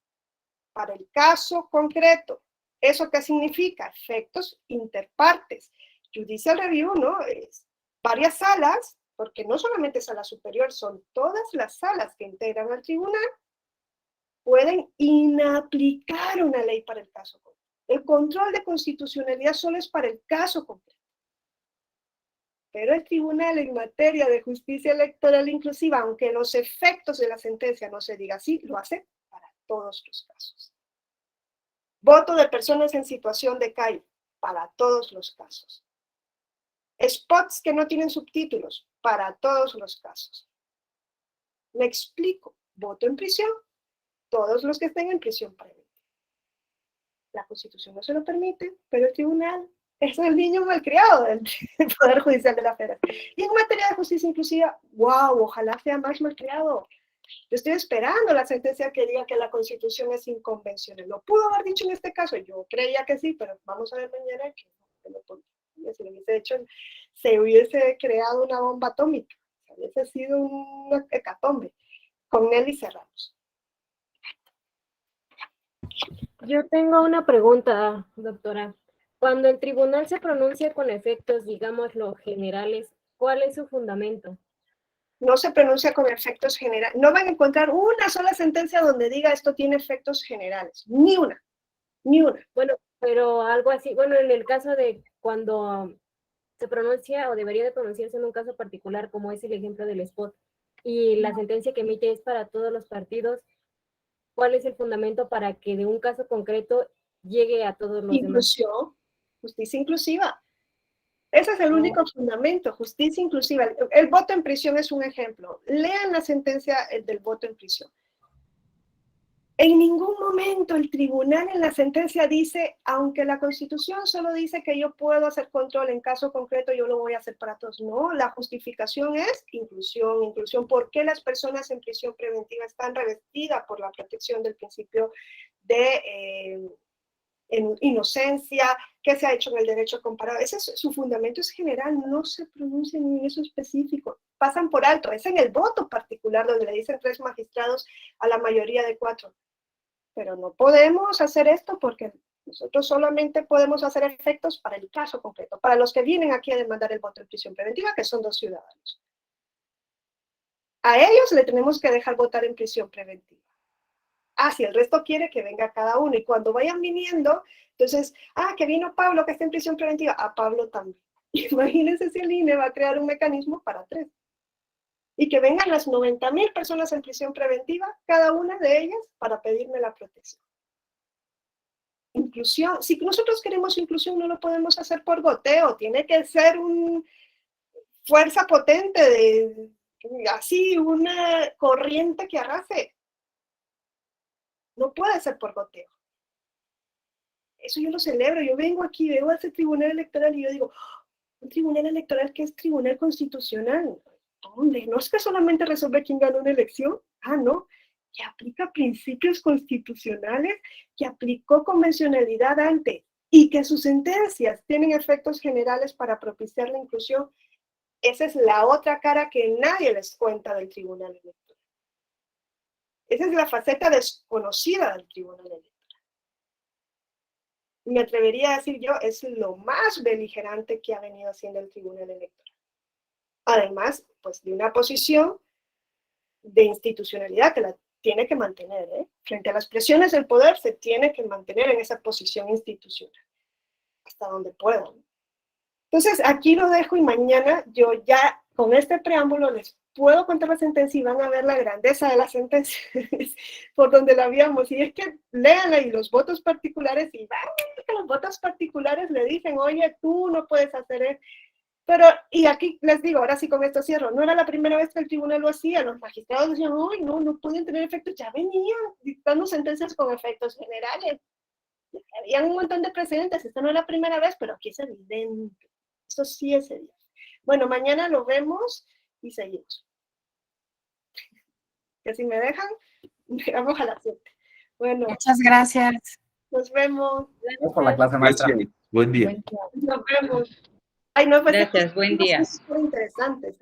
[SPEAKER 1] para el caso concreto. ¿Eso qué significa? Efectos interpartes. Judicial review, ¿no? Es varias salas, porque no solamente sala superior, son todas las salas que integran al tribunal, pueden inaplicar una ley para el caso concreto. El control de constitucionalidad solo es para el caso concreto. Pero el tribunal en materia de justicia electoral inclusiva, aunque los efectos de la sentencia no se diga así, lo hace para todos los casos. Voto de personas en situación de calle, para todos los casos. Spots que no tienen subtítulos, para todos los casos. Me explico. Voto en prisión, todos los que estén en prisión preventiva. La Constitución no se lo permite, pero el tribunal Es el niño malcriado del Poder Judicial de la Federación. Y en materia de justicia inclusiva, wow, ojalá sea más malcriado. Yo estoy esperando la sentencia que diga que la Constitución es inconvencional. ¿Lo pudo haber dicho en este caso? Yo creía que sí, pero vamos a ver mañana que si lo hubiese hecho, se hubiese creado una bomba atómica. Hubiese sido una hecatombe. Con Nelly cerramos.
[SPEAKER 8] Yo tengo una pregunta, doctora. Cuando el tribunal se pronuncia con efectos, digámoslo, generales, ¿cuál es su fundamento?
[SPEAKER 1] No se pronuncia con efectos generales. No van a encontrar una sola sentencia donde diga esto tiene efectos generales. Ni una. Ni una.
[SPEAKER 8] Bueno, pero algo así, bueno, en el caso de cuando se pronuncia o debería de pronunciarse en un caso particular, como es el ejemplo del spot, y la sentencia que emite es para todos los partidos, ¿cuál es el fundamento para que de un caso concreto llegue a todos los
[SPEAKER 1] Inclusión, demás? Justicia inclusiva. Ese es el único fundamento, justicia inclusiva. El voto en prisión es un ejemplo. Lean la sentencia del voto en prisión. En ningún momento el tribunal en la sentencia dice, aunque la Constitución solo dice que yo puedo hacer control en caso concreto, yo lo voy a hacer para todos. No, la justificación es inclusión, inclusión. ¿Por qué las personas en prisión preventiva están revestidas por la protección del principio de inocencia? ¿Qué se ha hecho en el derecho comparado? Ese es, su fundamento es general, no se pronuncia en eso específico. Pasan por alto, es en el voto particular donde le dicen 3 magistrados a la mayoría de 4. Pero no podemos hacer esto porque nosotros solamente podemos hacer efectos para el caso concreto, para los que vienen aquí a demandar el voto en prisión preventiva, que son 2 ciudadanos. A ellos le tenemos que dejar votar en prisión preventiva. Si el resto quiere que venga cada uno, y cuando vayan viniendo, entonces, que vino Pablo que está en prisión preventiva, a Pablo también. Imagínense si el INE va a crear un mecanismo para 3. Y que vengan las 90,000 personas en prisión preventiva, cada una de ellas, para pedirme la protección. Inclusión. Si nosotros queremos inclusión, no lo podemos hacer por goteo. Tiene que ser una fuerza potente, así, una corriente que arrase. No puede ser por goteo. Eso yo lo celebro. Yo vengo aquí, veo a ese tribunal electoral y yo digo, un tribunal electoral que es tribunal constitucional. ¿Dónde? No es que solamente resuelve quién ganó una elección. No. Que aplica principios constitucionales, que aplicó convencionalidad antes y que sus sentencias tienen efectos generales para propiciar la inclusión. Esa es la otra cara que nadie les cuenta del tribunal electoral. Esa es la faceta desconocida del tribunal electoral. Me atrevería a decir yo, es lo más beligerante que ha venido haciendo el tribunal electoral. Además, pues de una posición de institucionalidad que la tiene que mantener, frente a las presiones del poder se tiene que mantener en esa posición institucional, hasta donde pueda. Entonces, aquí lo dejo y mañana yo ya con este preámbulo les puedo contar la sentencia y van a ver la grandeza de la sentencia por donde la habíamos. Y es que lean ahí los votos particulares y los votos particulares le dicen, oye, tú no puedes hacer eso. Pero, y aquí les digo, ahora sí con esto cierro, no era la primera vez que el tribunal lo hacía, los magistrados decían, uy, no pueden tener efectos, ya venían dictando sentencias con efectos generales. Había un montón de precedentes, esta no es la primera vez, pero aquí es evidente, eso sí es evidente. Bueno, mañana lo vemos y seguimos. Que si me dejan, llegamos a las 7. Bueno.
[SPEAKER 5] Muchas gracias.
[SPEAKER 1] Nos vemos.
[SPEAKER 6] Gracias por la clase, maestra.
[SPEAKER 3] Gracias. Buen día.
[SPEAKER 1] Nos vemos. No, pues
[SPEAKER 9] Gracias, buen día.
[SPEAKER 1] Son interesantes,